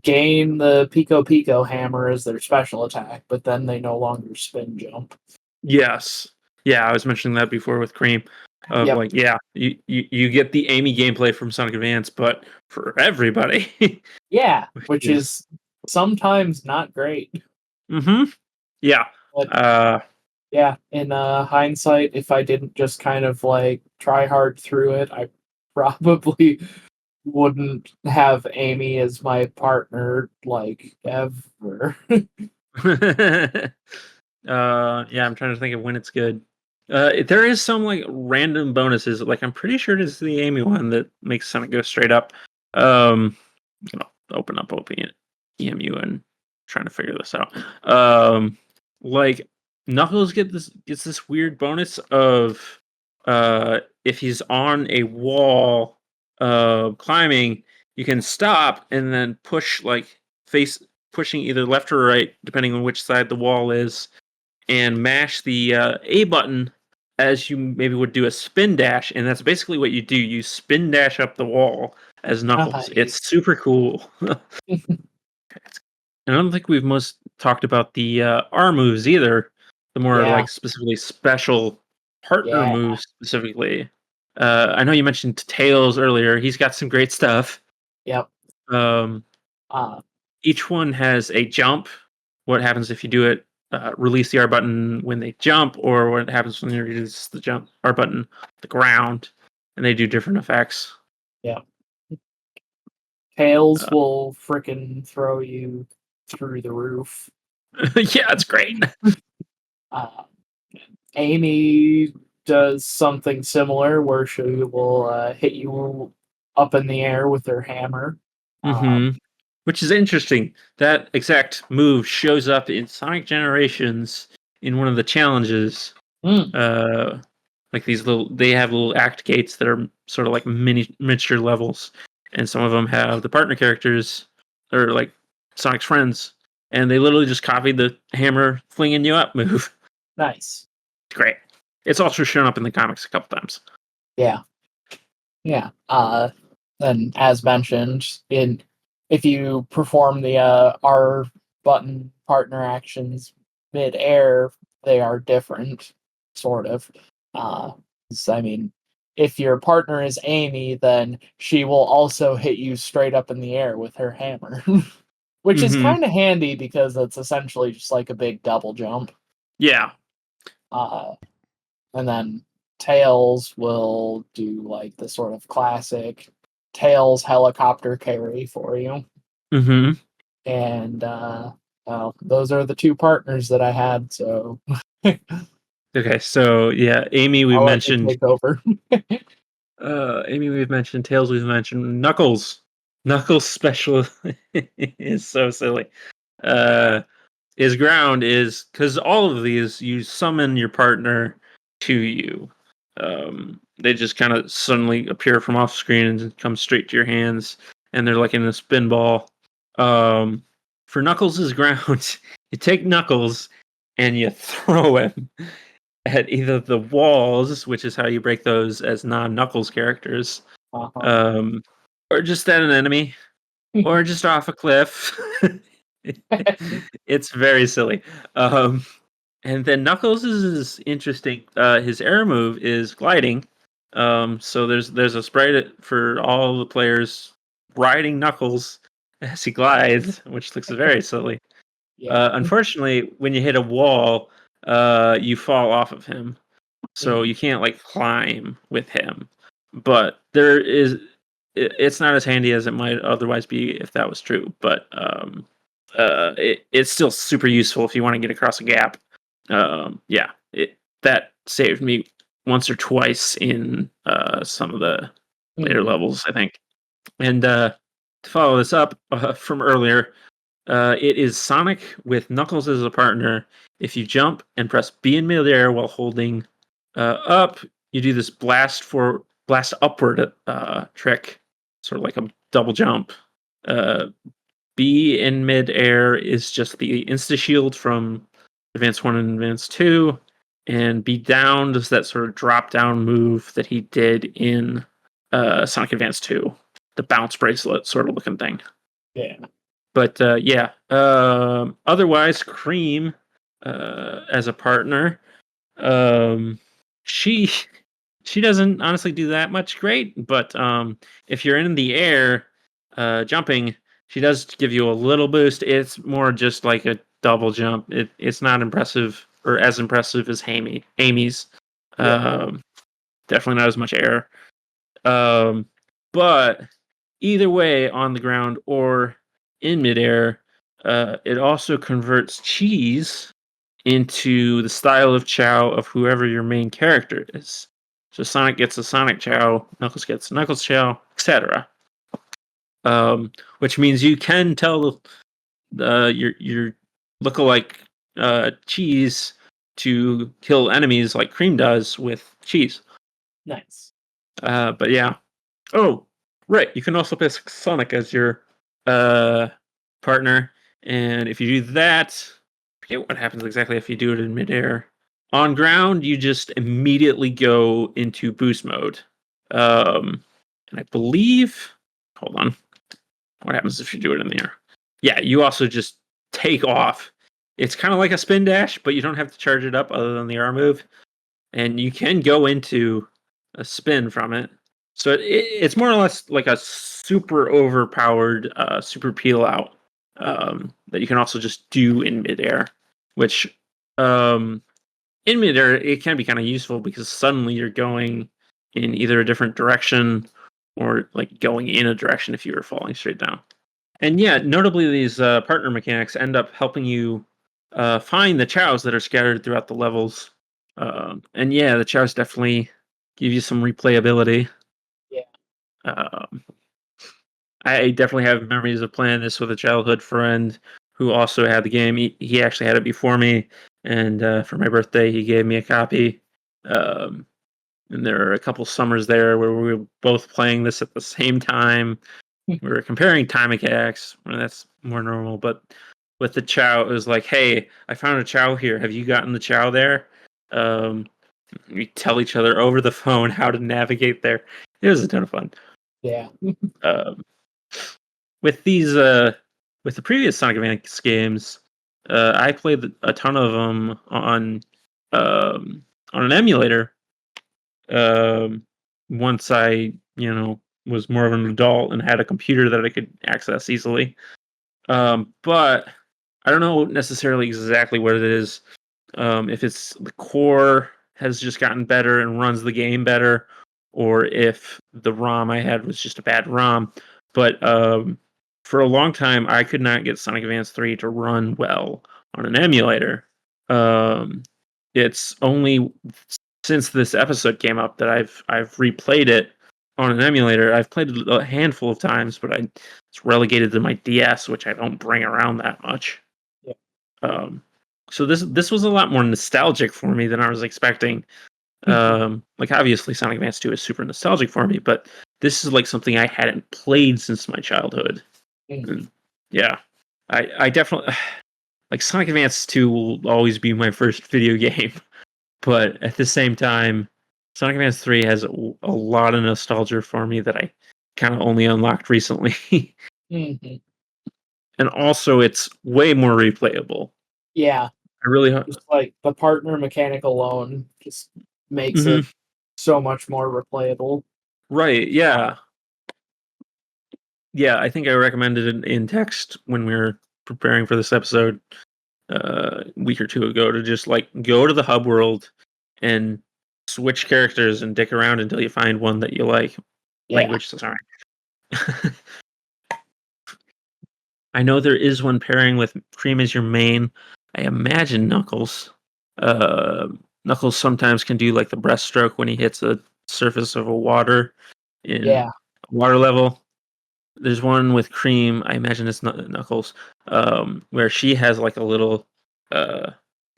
gain the Pico Pico hammer as their special attack, but then they no longer spin jump. Yes. Yeah, I was mentioning that before with Cream. Like, yeah, you get the Amy gameplay from Sonic Advance, but for everybody. Yeah, which is sometimes not great. Mm-hmm. Yeah. But yeah, in hindsight, if I didn't just kind of like try hard through it, I probably wouldn't have Amy as my partner like ever. Yeah, I'm trying to think of when it's good. There is some like random bonuses. Like I'm pretty sure it is the Amy one that makes Sonic go straight up. Open up EMU and trying to figure this out. Like Knuckles gets this weird bonus of if he's on a wall climbing, you can stop and then push like face pushing either left or right depending on which side the wall is, and mash the A button as you maybe would do a spin dash, and that's basically what you do. You spin dash up the wall as Knuckles. Nice. It's super cool. And I don't think we've most talked about the R moves either. The more Yeah, like specifically special partner yeah. moves specifically. I know you mentioned Tails earlier. He's got some great stuff. Yep. Um, Uh, each one has a jump. What happens if you do it? Release the R button when they jump, or what happens when you release the jump R button the ground, and they do different effects. yeah. Tails Uh, will frickin' throw you through the roof. yeah, it's great. Uh, Amy does something similar where she will hit you up in the air with her hammer. Hmm. Which is interesting. That exact move shows up in Sonic Generations in one of the challenges. Mm, Like they have little act gates that are sort of like miniature levels, and some of them have the partner characters or like Sonic's friends, and they literally just copied the hammer flinging you up move. nice. It's great. It's also shown up in the comics a couple times. Yeah. Yeah. And as mentioned, in if you perform the R button partner actions mid air, they are different, sort of. I mean, if your partner is Amy, then she will also hit you straight up in the air with her hammer, which is Hmm. kind of handy because it's essentially just like a big double jump. Yeah. Uh, and then Tails will do like the sort of classic Tails helicopter carry for you. Hmm. And well, those are the two partners that I had, so Okay, so yeah, Amy we've I'll let you mentioned. take over. Amy we've mentioned. Tails we've mentioned. Knuckles. Knuckles special is so silly. Uh, his ground is because all of these you summon your partner to you. They just kind of suddenly appear from off screen and come straight to your hands, and they're like in a spin ball. For Knuckles' ground, you take Knuckles and you throw him at either the walls, which is how you break those as non-Knuckles characters, Uh-huh. um, or just at an enemy, or just off a cliff. It's very silly. Um, and then Knuckles is interesting. His air move is gliding. So there's a sprite for all the players riding Knuckles as he glides, which looks very silly. Yeah. Unfortunately, when you hit a wall, you fall off of him, so you can't like climb with him. But it's not as handy as it might otherwise be if that was true. But it's still super useful if you want to get across a gap. Yeah, that saved me once or twice in some of the later Mhm. levels, I think. And to follow this up from earlier, it is Sonic with Knuckles as a partner. If you jump and press B in midair while holding up, you do this blast upward trick, sort of like a double jump. Uh, B in midair is just the insta shield from Advance 1 and Advance 2, and B down does that sort of drop down move that he did in Sonic Advance 2, the bounce bracelet sort of looking thing. Yeah. But yeah, otherwise, Cream as a partner, um, she she doesn't honestly do that much great. But if you're in the air jumping, She does give you a little boost. It's more just like a double jump. It's not impressive or as impressive as Amy's. Um, Definitely not as much air. But either way, on the ground or in midair, it also converts cheese into the style of chow of whoever your main character is. So Sonic gets a Sonic chow, Knuckles gets a Knuckles chow, etc. Which means you can tell your lookalike cheese to kill enemies like Cream does with cheese. Nice. But yeah. Oh, right. You can also pick Sonic as your partner, and if you do that, I forget what happens exactly if you do it in midair. On ground, you just immediately go into boost mode. And I believe, hold on, what happens if you do it in the air? Yeah, you also just take off. It's kind of like a spin dash, but you don't have to charge it up other than the R move, and you can go into a spin from it. So it's more or less like a super overpowered super peel out that you can also just do in midair, which in midair it can be kind of useful because suddenly you're going in either a different direction or like going in a direction if you were falling straight down. And yeah, notably these partner mechanics end up helping you find the chows that are scattered throughout the levels. And yeah, the chows definitely give you some replayability. Yeah. I definitely have memories of playing this with a childhood friend who also had the game. He actually had it before me, and for my birthday, he gave me a copy. And there are a couple summers there where we were both playing this at the same time. We were comparing time mechanics. Well, that's more normal, but with the chow, it was like, "Hey, I found a chow here. Have you gotten the chow there?" We tell each other over the phone how to navigate there. It was a ton of fun. Yeah. Um, with these, with the previous Sonic Advance games, I played a ton of them on an emulator. Once I, was more of an adult and had a computer that I could access easily. But I don't know necessarily exactly what it is. If it's the core has just gotten better and runs the game better, or if the ROM I had was just a bad ROM. But for a long time, I could not get Sonic Advance 3 to run well on an emulator. It's only since this episode came up that I've replayed it on an emulator. I've played it a handful of times, but it's relegated to my DS, which I don't bring around that much. Yeah. So this was a lot more nostalgic for me than I was expecting. Like obviously Sonic Advance 2 is super nostalgic for me, but this is like something I hadn't played since my childhood. And yeah, I definitely like Sonic Advance 2 will always be my first video game, but at the same time, Sonic Advance 3 has a lot of nostalgia for me that I kind of only unlocked recently. Mm-hmm. And also it's way more replayable. Yeah. I really just like the partner mechanic alone just makes Mhm. it so much more replayable. Right, yeah. Yeah, I think I recommended it in text when we were preparing for this episode a week or two ago to just like go to the hub world and switch characters and dick around until you find one that you like. Yeah. Language, sorry. I know there is one pairing with Cream as your main. I imagine Knuckles. Knuckles sometimes can do like the breaststroke when he hits the surface of a water in Yeah. water level. There's one with Cream. I imagine it's not Knuckles, where she has like a little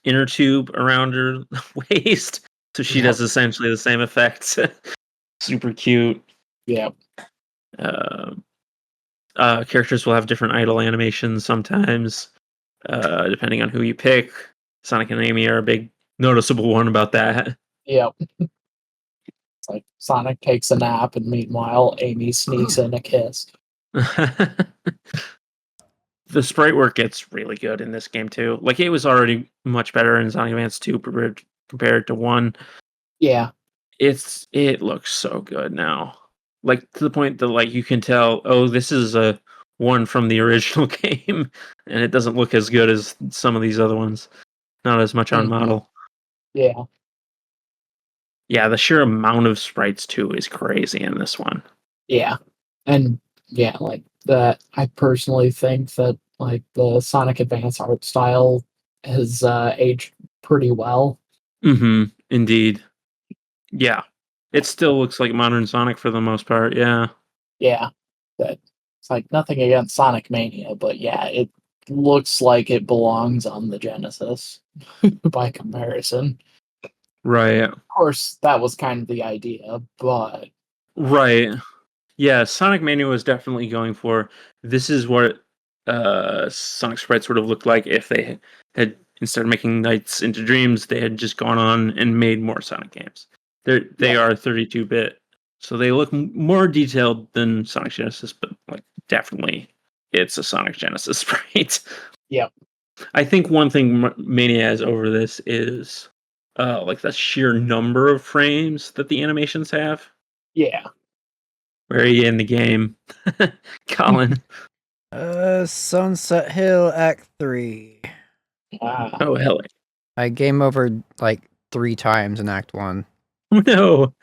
inner tube around her waist, so she does essentially the same effects. Super cute. Yeah. Characters will have different idle animations sometimes, depending on who you pick. Sonic and Amy are a big noticeable one about that. Yeah. It's like Sonic takes a nap and meanwhile Amy sneaks in a kiss. The sprite work gets really good in this game too. Like it was already much better in Sonic Advance 2 compared to 1. Yeah. It looks so good now. Like to the point that like you can tell, oh, this is a one from the original game, and it doesn't look as good as some of these other ones. Not as much on Mhm. model. Yeah. Yeah, the sheer amount of sprites too is crazy in this one. Yeah. And yeah, like that I personally think that like the Sonic Advance art style has aged pretty well. Mm-hmm. Indeed. Yeah. It still looks like modern Sonic for the most part, yeah. Yeah. That it's like nothing against Sonic Mania, but yeah, it looks like it belongs on the Genesis by comparison. Right. Of course, that was kind of the idea, but Right. Yeah, Sonic Mania was definitely going for this is what Sonic sprites would have looked like if they had instead of making Nights into Dreams, they had just gone on and made more Sonic games. They Yeah. are 32-bit, so they look more detailed than Sonic Genesis, but like definitely it's a Sonic Genesis sprite. Yep. I think one thing Mania has over this is like the sheer number of frames that the animations have. Yeah. Where are you in the game, Colin? Sunset Hill Act 3. Ah, Oh hell I game over like 3 times in Act 1. no!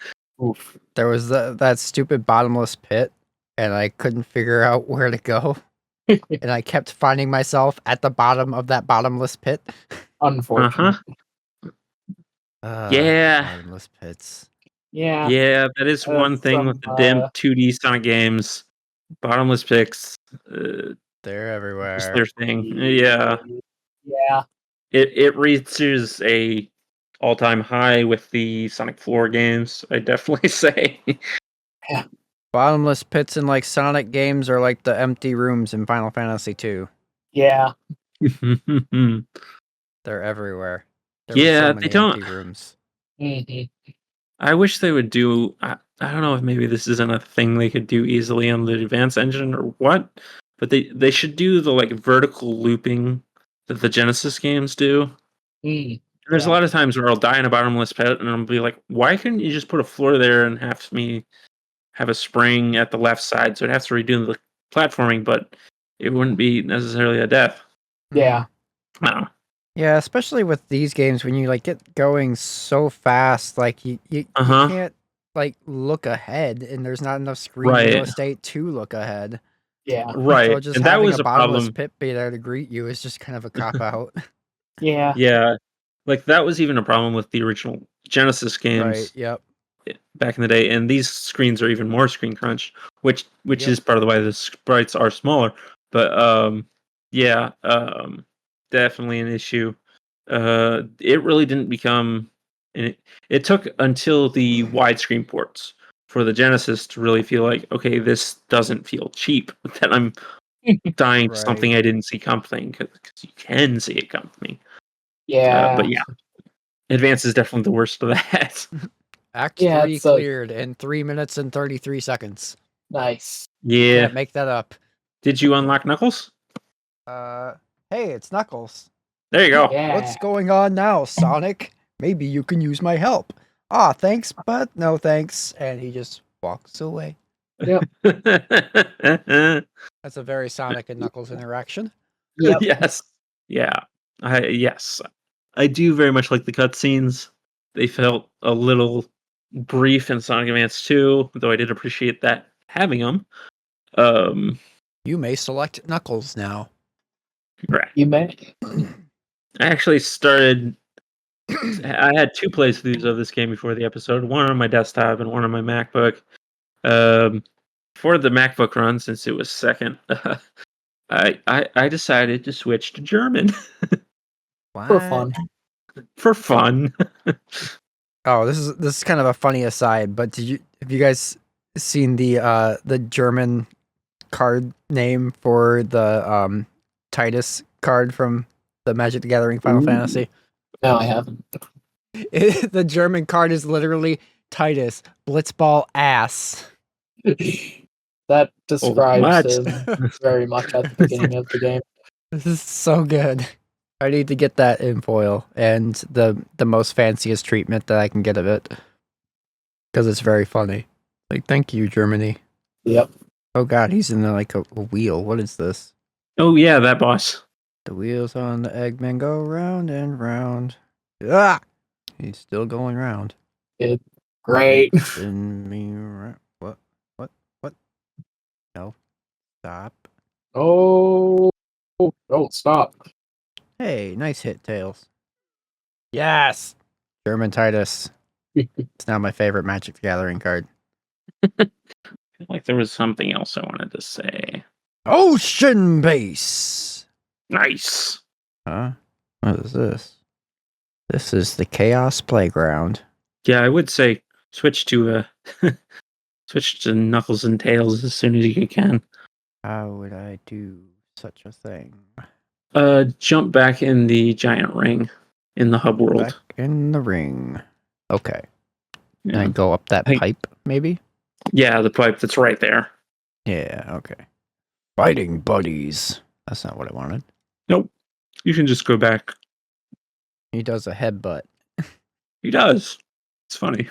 oof. There was that stupid bottomless pit, and I couldn't figure out where to go. And I kept finding myself at the bottom of that bottomless pit. Unfortunate. Yeah, Bottomless pits. Yeah. yeah. That is one thing with Some the damn 2D Sonic games. Bottomless picks, They're is everywhere. their thing. Yeah, yeah. it reaches a all-time high with the Sonic 4 games. I definitely say. Bottomless pits in like Sonic games are like the empty rooms in Final Fantasy 2. Yeah. They're everywhere. There were so Yeah, they many don't. empty rooms. Mhm. I wish they would do. I don't know if maybe this isn't a thing they could do easily on the Advance engine or what, but they should do the like vertical looping that the Genesis games do. Mm. There's a Yeah. lot of times where I'll die in a bottomless pit and I'll be like, why couldn't you just put a floor there and have me have a spring at the left side so I'd have to redo the platforming, but it wouldn't be necessarily a death. Yeah. I don't know. Yeah, especially with these games when you like get going so fast, like you Uh-huh. can't like look ahead, and there's not enough screen Right. real estate to look ahead. Yeah. Right. So just And that having was a a bottomless problem. pit be there to greet you is just kind of a cop out. Yeah. Yeah. Like that was even a problem with the original Genesis Right. games Yep. back in the day, and these screens are even more screen crunch, which Yep. is part of the why the sprites are smaller. But yeah, definitely an issue. It really didn't become, and it took until the widescreen ports for the Genesis to really feel like, okay, this doesn't feel cheap. That I'm dying to Right. something I didn't see coming, because you can see it coming. Yeah. But yeah, Advance is definitely the worst of that. Act Yeah, 3 it's a cleared in 3 minutes and 33 seconds. nice. Yeah. Can't make that up. Did you unlock Knuckles? Hey, it's Knuckles. There you go. Yeah. What's going on now, Sonic? Maybe you can use my help. Ah, thanks, but no thanks. And he just walks away. Yep. That's a very Sonic and Knuckles interaction. Yep. Yes. Yeah. Yes. I do very much like the cutscenes. They felt a little brief in Sonic Advance 2, though I did appreciate that having them. You may select Knuckles now. Right. You may. I actually started. I had 2 playthroughs of this game before the episode. One on my desktop and one on my MacBook. For the MacBook run, since it was second, I decided to switch to German For fun. for fun. Oh, this is kind of a funny aside, but have you guys seen the German card name for the Titus card from the Magic the Gathering Final Ooh. Fantasy? No, I haven't. The German card is literally Titus Blitzball ass. That describes much. him very much at the beginning of the game. This is so good. I need to get that in foil and the most fanciest treatment that I can get of it, because it's very funny. Like, thank you, Germany. Yep. Oh god, he's in like a wheel. What is this? Oh yeah, that boss. The wheels on the Eggman go round and round. Ah! He's still going round. It's great. Spin me around. What? What? No. Stop. Oh, don't stop. Hey, nice hit, Tails. Yes! German Titus. It's now my favorite Magic the Gathering card. I feel like there was something else I wanted to say. Ocean Base! Nice. Huh? What is this? This is the Chaos Playground. Yeah, I would say switch to switch to Knuckles and Tails as soon as you can. How would I do such a thing? Jump back in the giant ring in the hub world. Back in the ring. Okay. Yeah. And go up that Hey. pipe, maybe? Yeah, the pipe that's right there. Yeah, okay. Fighting buddies. That's not what I wanted. Nope. You can just go back. He does a headbutt. He does. It's funny.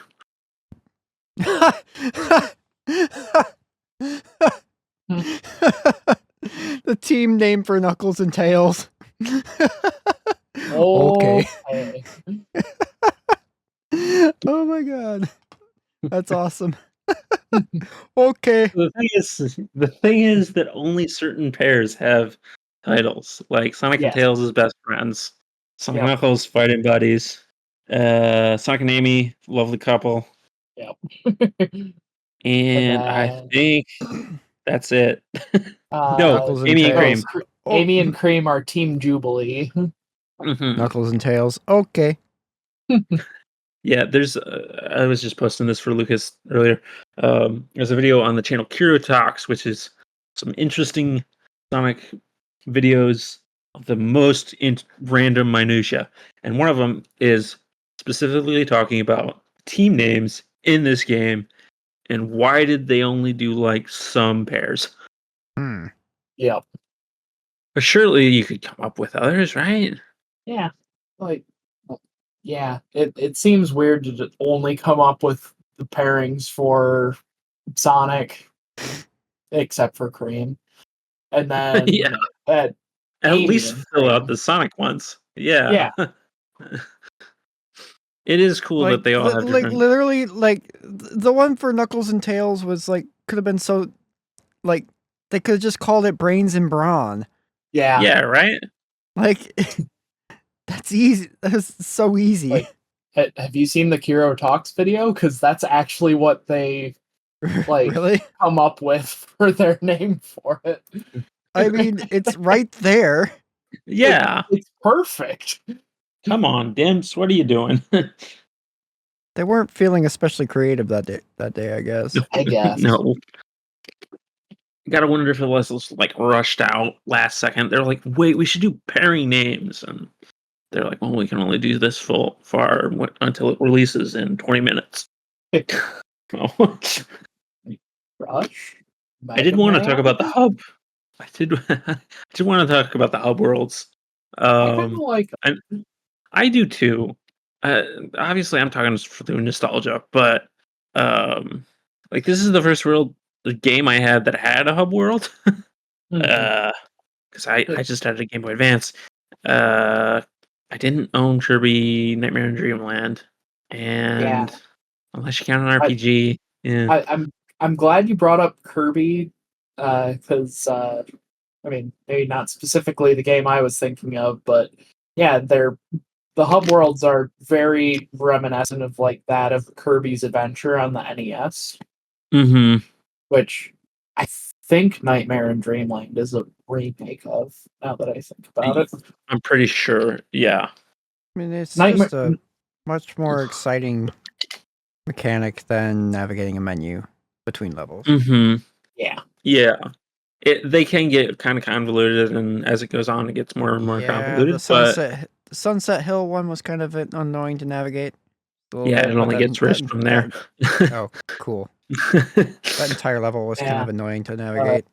The team name for Knuckles and Tails. Okay. Oh my god. That's awesome. Okay. The thing is that only certain pairs have titles. Like Sonic and Yes. Tails is best friends. Sonic Yep. Knuckles fighting buddies. Sonic and Amy, lovely couple. Yep. And I then- think that's it. No, Knuckles and Amy and Cream. Tails. Amy and Cream are Team Jubilee. Mhm. Knuckles and Tails. Okay. Yeah, there's. I was just posting this for Lucas earlier. There's a video on the channel Kiro Talks, which is some interesting Sonic videos of the most random minutia, and one of them is specifically talking about team names in this game and why did they only do like some pairs. Hmm. Yep. But surely you could come up with others, right? Yeah. Like, yeah. It seems weird to just only come up with the pairings for Sonic, except for Cream, and then Yeah. at At Amy least and fill out Cream. the Sonic ones. Yeah. It is cool that they all have different. literally, like the one for Knuckles and Tails was like could have been so, like they could have just called it Brains and Brawn. Yeah. Yeah, right? Like that's easy. That's so easy. Like, have you seen the Kiro Talks video? Because that's actually what they like Really? come up with for their name for it. I mean, it's right there. Yeah. It's perfect. Come on, Dims. What are you doing? They weren't feeling especially creative that day, I guess. I guess. No. Gotta wonder if it was like rushed out last second. They're like, wait, we should do pairing names. And they're like, well, we can only do this far until it releases in 20 minutes. Oh. Rush. I did want to talk about the hub. I did want to talk about the hub worlds. I kind of like. I do too. Obviously, I'm talking through nostalgia, but like this is the first the game I had that had a hub world. Because I just had a Game Boy Advance. I didn't own Kirby Nightmare in Dreamland, and unless you count an RPG, yeah. I'm glad you brought up Kirby, because I mean maybe not specifically the game I was thinking of, but yeah, the hub worlds are very reminiscent of like that of Kirby's Adventure on the NES, which I think Nightmare in Dreamland is a remake of. Now that I think about it, I'm pretty sure. Yeah. I mean, it's Nightmare- just a much more exciting mechanic than navigating a menu between levels. Yeah. Yeah. They can get kind of convoluted, and as it goes on, it gets more and more convoluted. The Sunset Hill one was kind of annoying to navigate. Yeah, it only gets worse from there. Oh, cool. That entire level was kind of annoying to navigate.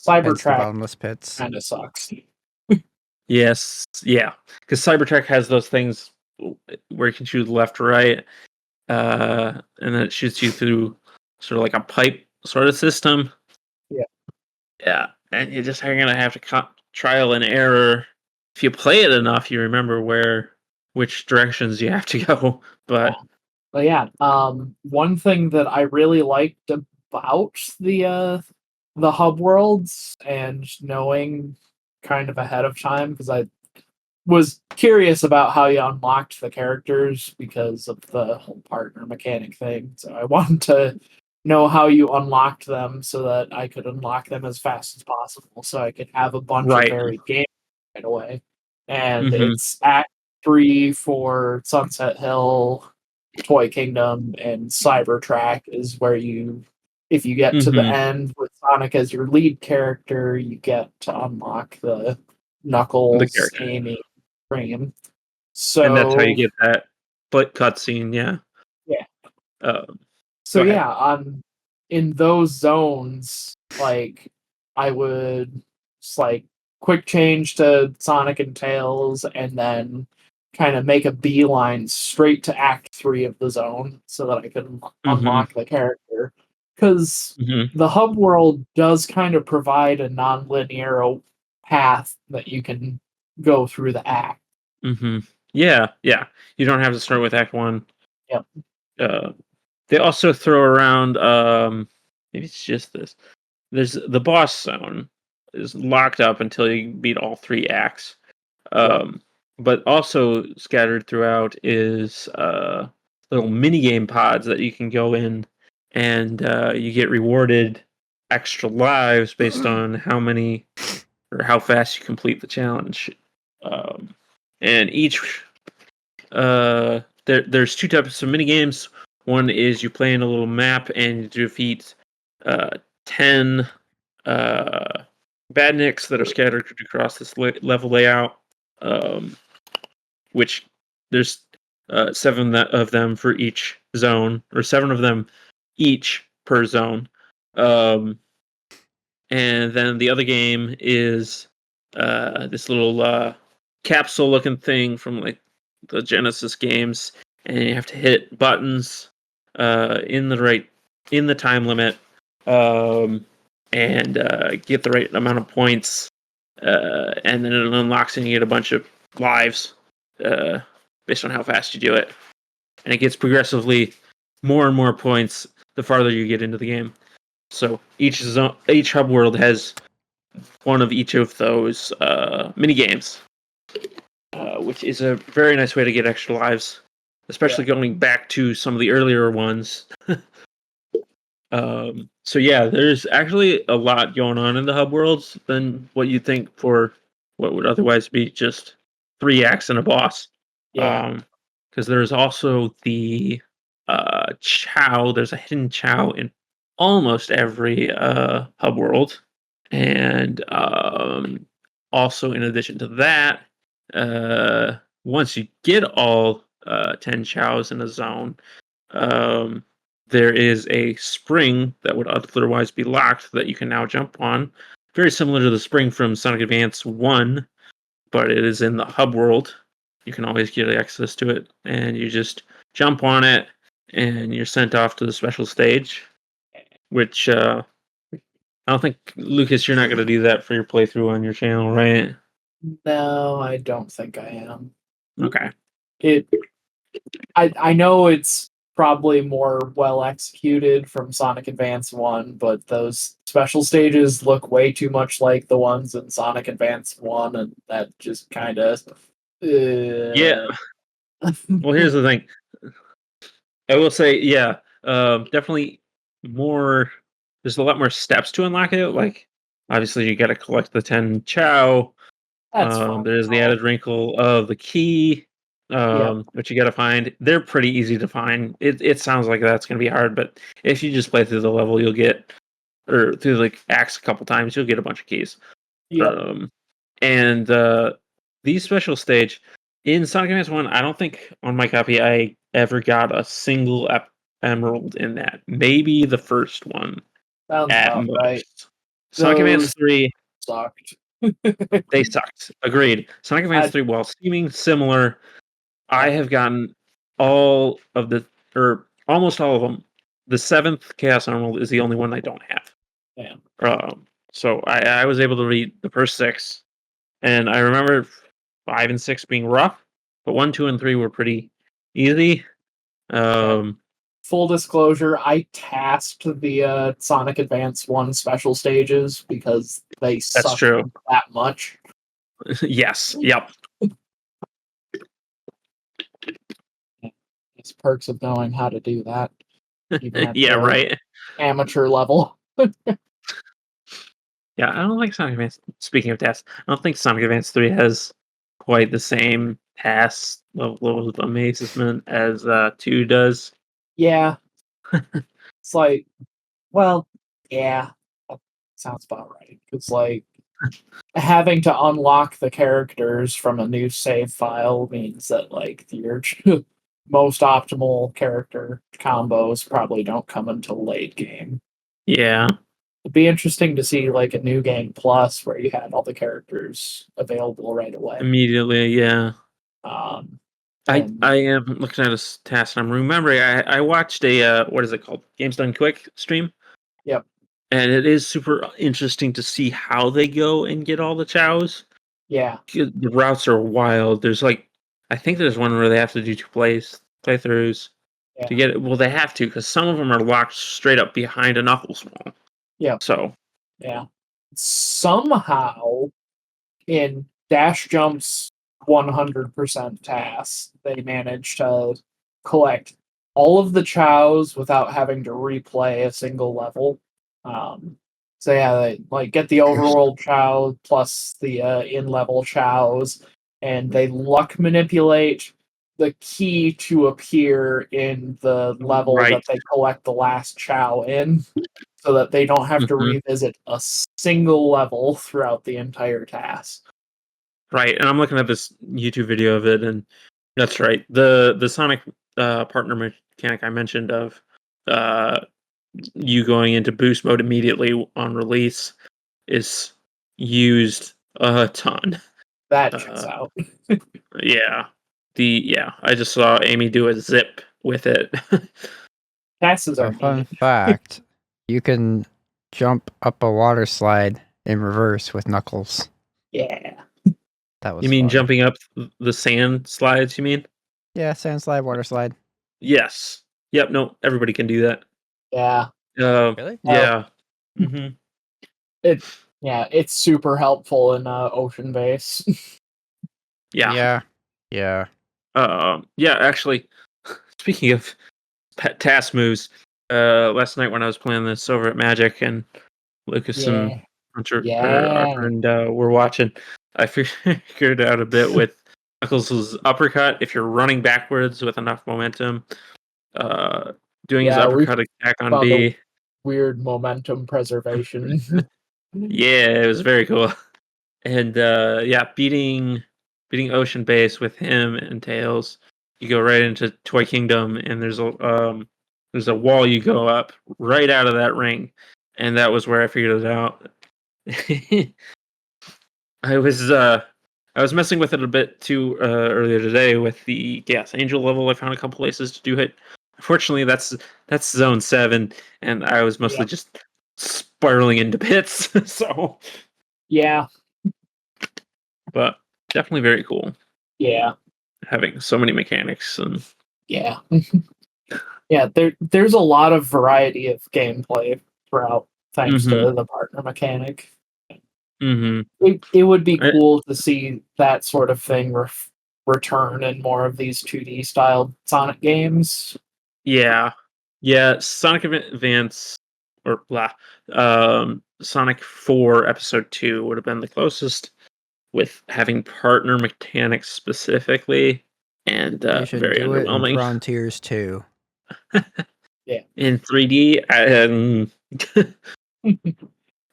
Cybertrack the bottomless pits kind of sucks. Yes, yeah, because Cybertrack has those things where you can choose left or right, and then it shoots you through sort of like a pipe sort of system. Yeah. Yeah, and you just are gonna have to trial and error. If you play it enough, you remember which directions you have to go. But But yeah, one thing that I really liked about the hub worlds and knowing kind of ahead of time, because I was curious about how you unlocked the characters because of the whole partner mechanic thing. So I wanted to know how you unlocked them so that I could unlock them as fast as possible so I could have a bunch of right. varied games right away. And Mm-hmm. it's Act 3 for Sunset Hill, Toy Kingdom, and Cybertrack is where if you get to the Mm-hmm. end with Sonic as your lead character, you get to unlock the The Knuckles, character. Amy, Cream. And that's how you So get that foot cutscene. Yeah. yeah, Go ahead. yeah, on in those zones, like I would just like quick change to Sonic and Tails, and then kind of make a beeline straight to Act 3 of the zone so that I could Mm-hmm. unlock the character. Because Mm-hmm. the hub world does kind of provide a non-linear path that you can go through the act. Mm-hmm. Yeah. Yeah. You don't have to start with Act 1. Yep. Uh, they also throw around. Maybe it's just this. There's the boss zone is locked up until you beat all 3 acts. Yep. But also scattered throughout is little mini game pods that you can go in, and you get rewarded extra lives based on how many or how fast you complete the challenge. Um, and each there's 2 types of mini games. One is you play in a little map and you defeat 10 badniks that are scattered across this level layout. Which there's 7 of them for each zone, or 7 of them each per zone. And then the other game is this little capsule-looking thing from like the Genesis games, and you have to hit buttons in the time limit, and get the right amount of points, and then it unlocks and you get a bunch of lives uh, based on how fast you do it, and it gets progressively more and more points the farther you get into the game. So each hub world has one of each of those mini games, which is a very nice way to get extra lives, especially going back to some of the earlier ones. So yeah, there's actually a lot going on in the hub worlds than what you think for what would otherwise be just 3 acts and a boss. Yeah. Because there's also the Chow. There's a hidden Chow in almost every hub world, and also in addition to that, once you get all 10 Chows in a zone, um, there is a spring that would otherwise be locked that you can now jump on. Very similar to the spring from Sonic Advance 1, but it is in the hub world. You can always get access to it, and you just jump on it, and you're sent off to the special stage, which I don't think, Lucas, you're not going to do that for your playthrough on your channel, right? No, I don't think I am. Okay. I know it's probably more well executed from Sonic Advance 1, but those special stages look way too much like the ones in Sonic Advance 1, and that just kind of. Yeah. Well, here's the thing. I will say, yeah, definitely more. There's a lot more steps to unlock it. Like, obviously, you got to collect the 10 Chow. That's fine. There's the added wrinkle of the key, Yep. which you got to find. They're pretty easy to find. It sounds like that's going to be hard, but if you just play through the level, you'll get, or through like acts a couple times, you'll get a bunch of keys. Yep. And these special stage in Sonic Advance 1, I don't think on my copy I ever got a single emerald in that. Maybe the first one Sounds at about right. most. Sonic Advance Those 3, sucked. they sucked. Agreed. Sonic Advance I, 3, while seeming similar, I yeah. have gotten all of the, or almost all of them. The 7th Chaos Emerald is the only one I don't have. Yeah. So I was able to read the first 6, and I remember 5 and 6 being rough, but 1, 2, and 3 were pretty easy. Full disclosure, I tasked the Sonic Advance 1 special stages because they That's suck true. that much. Yes. Yep. It's perks of knowing how to do that. Even at Yeah. the Right. amateur level. Yeah. I don't think Sonic Advance. Speaking of tasks, I don't think Sonic Advance 3 has quite the same task level of amazement as 2 does. Yeah. It's like, well, yeah, that sounds about right. It's like having to unlock the characters from a new save file means that like your most optimal character combos probably don't come until late game. Yeah. It'd be interesting to see like a new game plus where you had all the characters available right away. Immediately. Yeah. Um, I and am looking at a task and I'm remembering I watched a what is it called? Games Done Quick stream. Yep. And it is super interesting to see how they go and get all the chows. Yeah. The routes are wild. There's like I think there's one where they have to do 2 playthroughs to get it. Well, they have to because some of them are locked straight up behind a Knuckles wall. Yeah. So yeah. Somehow in Dash Jump's 100% task, they managed to collect all of the chows without having to replay a single level. So yeah, they like get the overworld chow plus the in-level chows, and they luck manipulate the key to appear in the level Right. that they collect the last chow in, so that they don't have to revisit a single level throughout the entire task. Right, and I'm looking at this YouTube video of it, and that's right. The Sonic partner mechanic I mentioned of you going into boost mode immediately on release is used a ton. That checks out. Yeah, I just saw Amy do a zip with it. Passes are Fun neat. fact: you can jump up a water slide in reverse with Knuckles. Yeah. That was. You mean fun. jumping up the sand slides? You mean? Yeah, sand slide, water slide. Yes. Yep. No, everybody can do that. Yeah. Really? Yeah. Mm-hmm. It's super helpful in Ocean Base. Yeah. Yeah. Yeah. Actually, speaking of task moves, last night when I was playing this over at Magic and Lucas and Hunter and we're watching, I figured out a bit with Knuckles' uppercut. If you're running backwards with enough momentum, doing his uppercut attack on B. Weird momentum preservation. Yeah, it was very cool. And beating Ocean Base with him and Tails, you go right into Toy Kingdom, and there's a wall you go up right out of that ring, and that was where I figured it out. I was messing with it a bit too earlier today with the Gas Angel level. I found a couple places to do it. Unfortunately, that's Zone 7, and I was mostly just spiraling into bits. So yeah, but definitely very cool. Yeah, having so many mechanics and yeah. There's a lot of variety of gameplay throughout, thanks to the partner mechanic. It would be cool to see that sort of thing return in more of these 2D styled Sonic games. Yeah, Sonic Advance or Sonic 4 Episode 2 would have been the closest with having partner mechanics specifically, and You should very do it in underwhelming. Frontiers 2. Yeah. In 3D,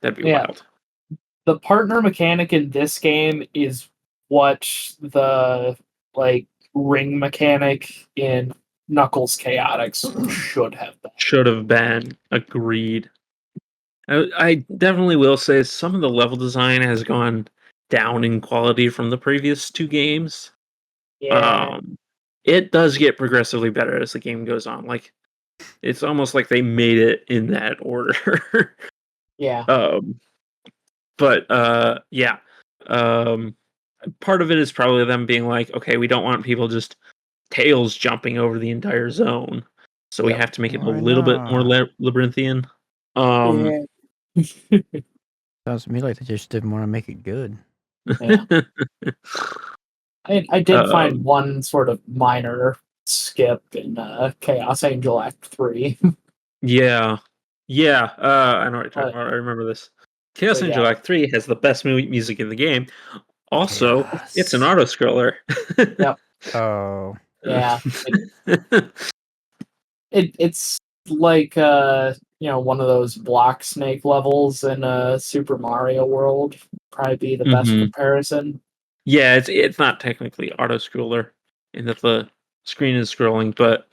that'd be wild. The partner mechanic in this game is what the ring mechanic in Knuckles Chaotix should have been. Should have been. Agreed. I definitely will say some of the level design has gone down in quality from the previous 2 games. Yeah. It does get progressively better as the game goes on. Like, it's almost like they made it in that order. Yeah. But yeah. Part of it is probably them being like, okay, we don't want people just tails jumping over the entire zone, so we Yep. have to make it a Why little bit more not? labyrinthian. Yeah. Sounds to me like they just didn't want to make it good. Yeah. I did find um, one sort of minor skip in Chaos Angel Act 3. yeah, yeah. I know what you're talking but, about. I remember this. Chaos but yeah. Angel Act 3 has the best music in the game. Also, it's an Yes. auto scroller. Yep. Oh. Yeah. It's like one of those block snake levels in Super Mario World. Probably be the best Mhm. comparison. Yeah, it's not technically auto scroller in that the screen is scrolling, but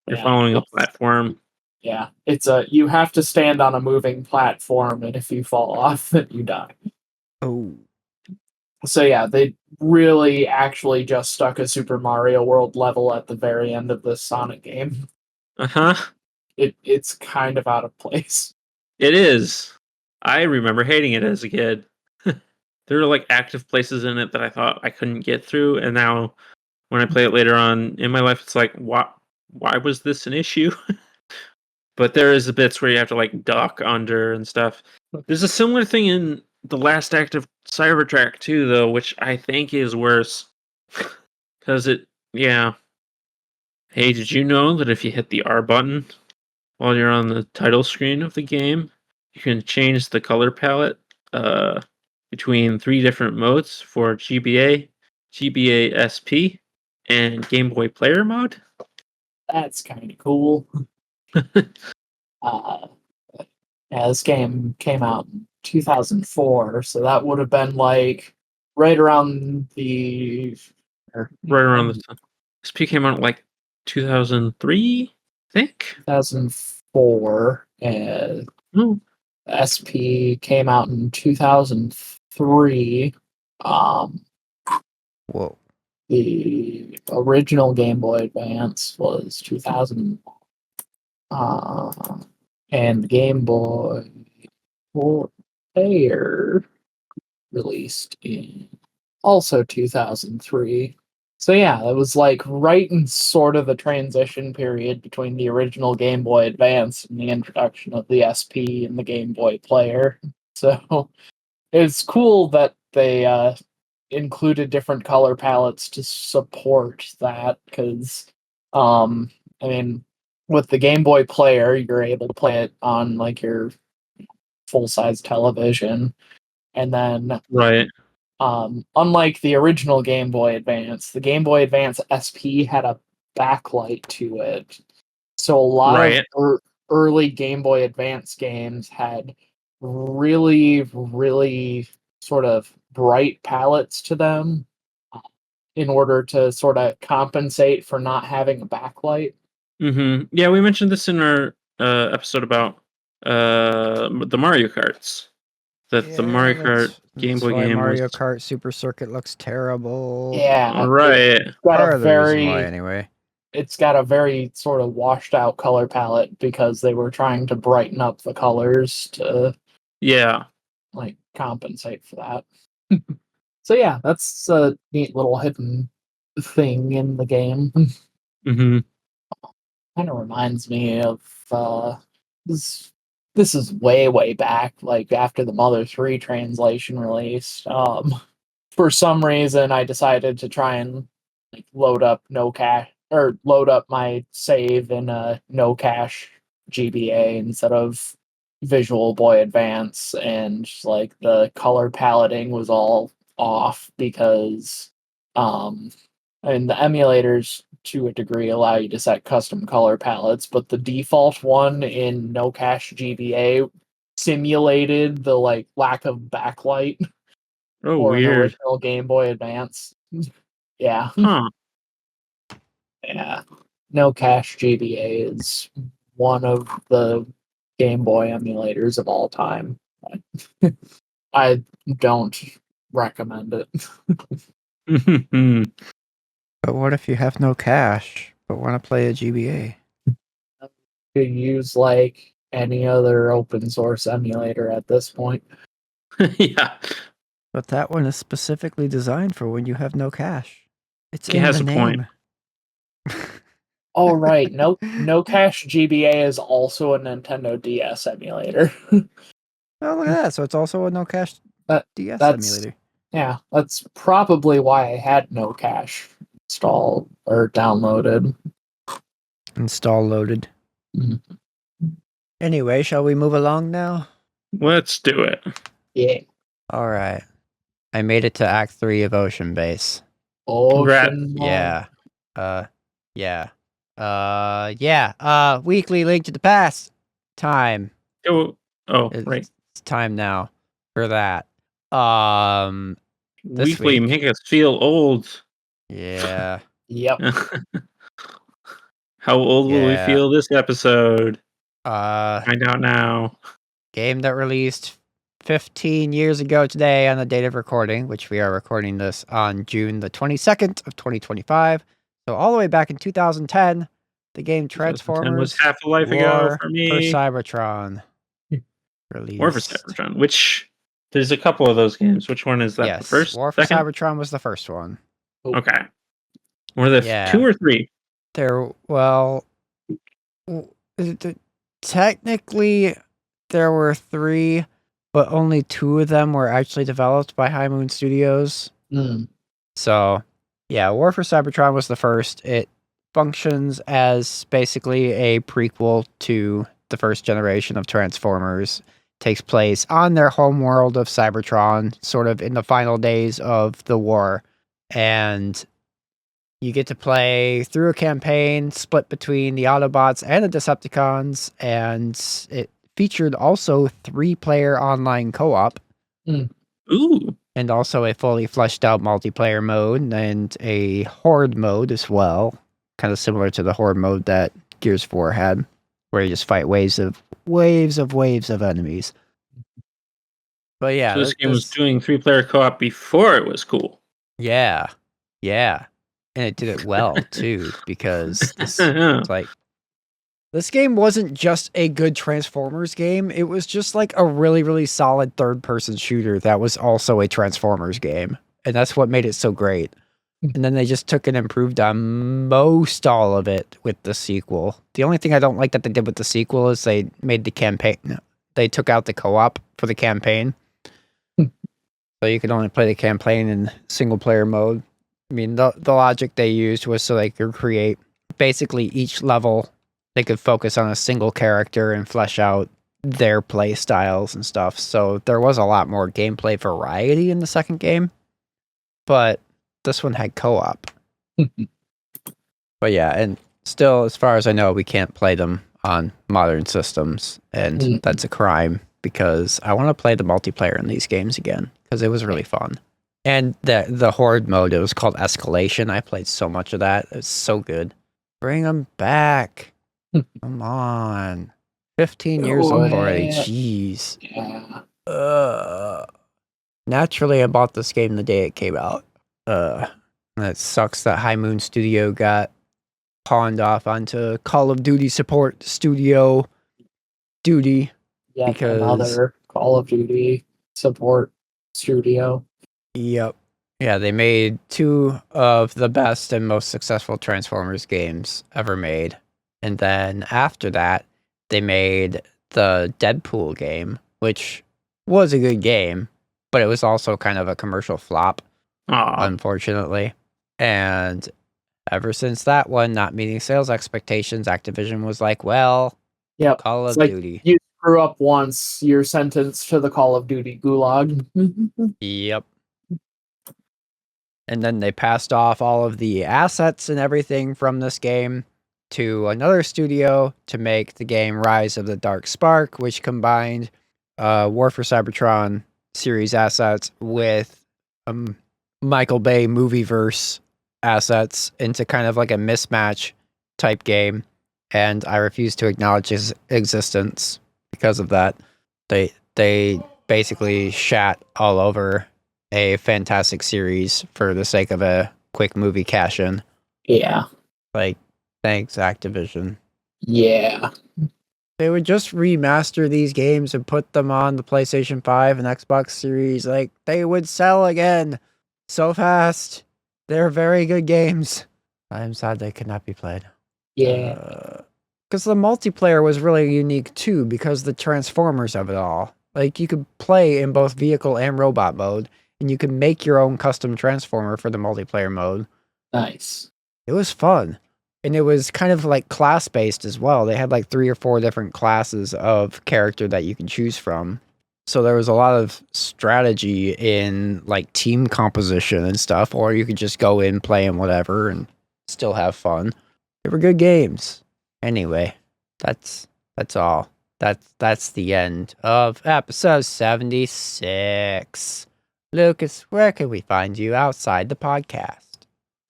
you're Yeah. following a platform. Yeah. It's you have to stand on a moving platform, and if you fall off, then you die. Oh. So yeah, they really actually just stuck a Super Mario World level at the very end of this Sonic game. Uh-huh. It's kind of out of place. It is. I remember hating it as a kid. There were like active places in it that I thought I couldn't get through, and now when I play it later on in my life, it's like, why was this an issue? But there is the bits where you have to like duck under and stuff. There's a similar thing in the last act of Cybertrack too, though, which I think is worse. Because yeah. Hey, did you know that if you hit the R button while you're on the title screen of the game, you can change the color palette uh, between 3 different modes for GBA, GBA SP, and Game Boy Player mode? That's kind of cool. Uh, yeah, this game came out in 2004, so that would have been like right around the Right around the time. SP came out like 2003, I think. 2004, and Oh, SP came out in 2003. Um, Whoa. the original Game Boy Advance was 2000, and the Game Boy Player released in also 2003. So yeah, it was like right in sort of the transition period between the original Game Boy Advance and the introduction of the SP and the Game Boy Player. So it's cool that they included different color palettes to support that because I mean with the Game Boy Player you're able to play it on like your full size television, and then right, unlike the original Game Boy Advance, the Game Boy Advance SP had a backlight to it. So a lot of right. early Game Boy Advance games had really, really sort of bright palettes to them in order to sort of compensate for not having a backlight. Yeah, we mentioned this in our episode about the Mario Karts. That the Yeah, Mario Kart Game that's Boy why game was Mario Kart Super Circuit looks terrible. Yeah, right. it's got a Part of the reason why, very anyway. it's got a very sort of washed out color palette because they were trying to brighten up the colors to Yeah. like compensate for that. So yeah, that's a neat little hidden thing in the game. hmm Kind of reminds me of this. This is way back, like after the Mother 3 translation released. For some reason, I decided to try and like load up no cache or load up my save in a no cache GBA instead of Visual Boy Advance, and like the color paletting was all off because I mean the emulators to a degree allow you to set custom color palettes, but the default one in no cache GBA simulated the like lack of backlight Oh, for an weird. original Game Boy Advance. Yeah, Huh. yeah. No Cache GBA is one of the Game Boy emulators of all time. I don't recommend it. But what if you have no cash but want to play a GBA? You use like any other open source emulator at this point. Yeah. But that one is specifically designed for when you have no cash. It's He in has the a point. name. Oh right, no cash GBA is also a Nintendo DS emulator. Oh, look at that. So it's also a no cash That DS that's emulator. yeah, that's probably why I had no cash installed or downloaded. Install loaded. Mhm. Anyway, shall we move along now? Let's do it. Yeah, All right. I made it to Act 3 of Ocean Base. Congrats. Ocean. Yeah. Yeah. Weekly link to the past. Time. Oh, right. It's time now for that. This Weekly week. make us feel old. Yeah. Yep. How old will we Yeah. feel this episode? Uh, Find out now. game that released 15 years ago today on the date of recording, which we are recording this on June the 22nd of 2025. So all the way back in 2010, the game 2010 was Transformers half a life ago War for for me. Cybertron released. War for Cybertron. Which there's a couple of those games. Which one is that? Yes, The first? War for Second? Cybertron was the first one. Okay. Were there Yeah. 2 or 3? Technically, there were 3, but only 2 of them were actually developed by High Moon Studios. Mm. So, yeah, War for Cybertron was the first. It functions as basically a prequel to the first generation of Transformers. Takes place on their home world of Cybertron, sort of in the final days of the war. And you get to play through a campaign split between the Autobots and the Decepticons, and it featured also 3-player online co-op. Ooh. And also a fully fleshed out multiplayer mode and a horde mode as well. Kind of similar to the horde mode that Gears 4 had, where you just fight waves of enemies. But yeah, So this game was doing 3-player co-op before it was cool. Yeah. And it did it well too, because it's like this game wasn't just a good Transformers game, it was just like a really, really solid third-person shooter that was also a Transformers game. And that's what made it so great. And then they just took and improved on most all of it with the sequel. The only thing I don't like that they did with the sequel is they made the campaign. They took out the co-op for the campaign. So you could only play the campaign in single-player mode. I mean, the logic they used was so they could create basically each level. They could focus on a single character and flesh out their play styles and stuff. So there was a lot more gameplay variety in the second game. But this one had co-op. But yeah, and still, as far as I know, we can't play them on modern systems. And that's a crime, because I want to play the multiplayer in these games again, because it was really fun. And the horde mode, it was called Escalation. I played so much of that. It was so good. Bring them back. Come on. 15 years old already. Jeez. Yeah. Naturally, I bought this game the day it came out. And it sucks that High Moon Studio got pawned off onto Call of Duty support studio duty. Yet because another Call of Duty support studio. Yep. Yeah, they made 2 of the best and most successful Transformers games ever made. And then after that, they made the Deadpool game, which was a good game, but it was also kind of a commercial flop, unfortunately. And ever since that one not meeting sales expectations, Activision was like, well, Yep. Call of Like, Duty. you screw up once, you're sentenced to the Call of Duty gulag. Yep. And then they passed off all of the assets and everything from this game to another studio to make the game Rise of the Dark Spark, which combined War for Cybertron series assets with Michael Bay movieverse assets into kind of like a mismatch type game. And I refuse to acknowledge his existence because of that. They basically shat all over a fantastic series for the sake of a quick movie cash-in. Yeah. Like, thanks, Activision. Yeah. they would just remaster these games and put them on the PlayStation 5 and Xbox Series, like, they would sell again so fast. They're very good games. I'm sad they could not be played. Yeah. Because the multiplayer was really unique too, because the Transformers of it all. Like, you could play in both vehicle and robot mode, and you could make your own custom Transformer for the multiplayer mode. Nice. It was fun. And it was kind of like class-based as well. They had like 3 or 4 different classes of character that you could choose from. So there was a lot of strategy in like team composition and stuff, or you could just go in, play and whatever, and still have fun. They were good games. Anyway, that's all. That's the end of episode 76. Lucas, where can we find you outside the podcast?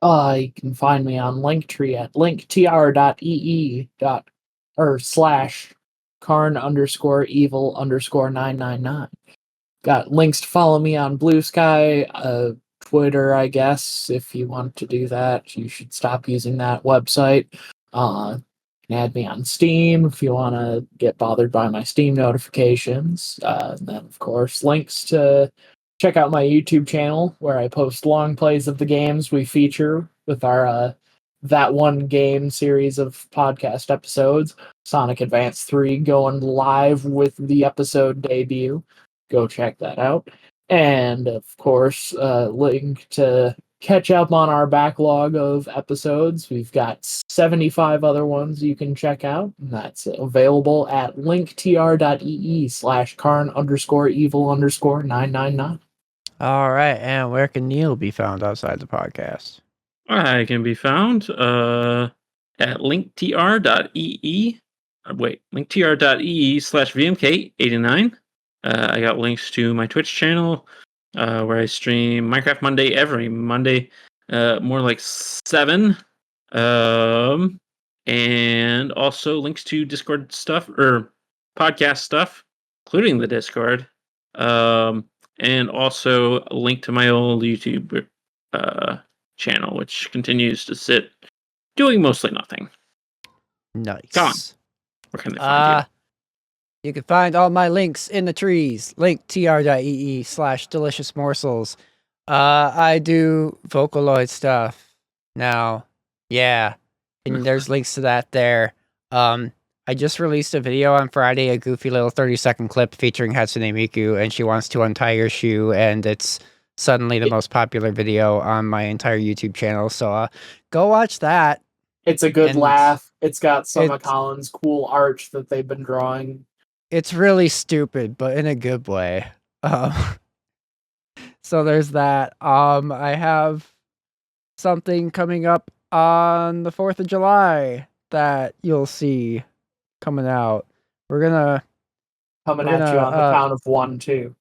You can find me on Linktree at linktr.ee /Karn_evil_999. Got links to follow me on Blue Sky, Twitter, I guess. If you want to do that, you should stop using that website. You can add me on Steam if you want to get bothered by my Steam notifications. And then, of course, links to check out my YouTube channel where I post long plays of the games we feature with our That One Game series of podcast episodes. Sonic Advance 3 going live with the episode debut. Go check that out. And, of course, link to catch up on our backlog of episodes. We've got 75 other ones you can check out. And that's available at linktr.ee /Karn_evil_999. All right, and where can Neil be found outside the podcast? I can be found at linktr.ee. linktr.ee /VMK89. I got links to my Twitch channel where I stream Minecraft Monday every Monday, more like 7. And also links to Discord stuff or podcast stuff, including the Discord. And also a link to my old YouTube channel, which continues to sit doing mostly nothing. Nice. Come on. Where can they find you? You can find all my links in the trees. linktr.ee /deliciousmorsels. I do Vocaloid stuff now. Yeah. And there's links to that there. I just released a video on Friday, a goofy little 30-second clip featuring Hatsune Miku, and she wants to untie your shoe, and it's suddenly the most popular video on my entire YouTube channel. So go watch that. It's a good And laugh. It's got some of Colin's cool art that they've been drawing. It's really stupid, but in a good way. So there's that. I have something coming up on the 4th of July that you'll see coming out. We're at you on the count of 1, 2.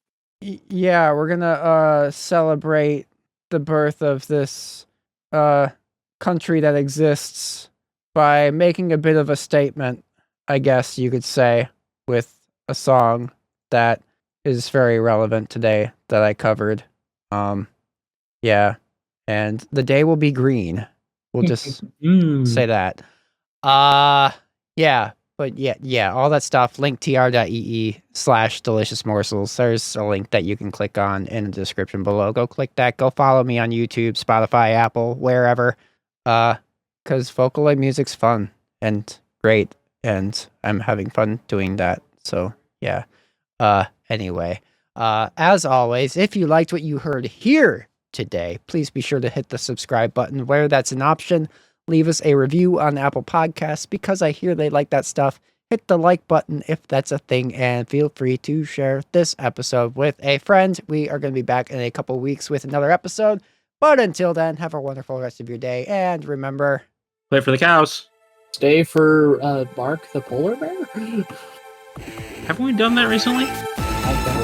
Yeah, we're gonna celebrate the birth of this country that exists by making a bit of a statement, I guess you could say, with a song that is very relevant today that I covered. Yeah, and the day will be green. We'll just say that. Yeah, but yeah, all that stuff. linktr.ee /deliciousmorsels. There's a link that you can click on in the description below. Go click that. Go follow me on YouTube, Spotify, Apple, wherever. Because Vocaloid music's fun and great, and I'm having fun doing that. So yeah. Anyway, as always, if you liked what you heard here today, please be sure to hit the subscribe button where that's an option. Leave us a review on Apple Podcasts because I hear they like that stuff. Hit the like button if that's a thing, and feel free to share this episode with a friend. We are going to be back in a couple weeks with another episode. But until then, have a wonderful rest of your day, and remember, Play for the cows. Stay for Bark the polar bear? Haven't we done that recently? I don't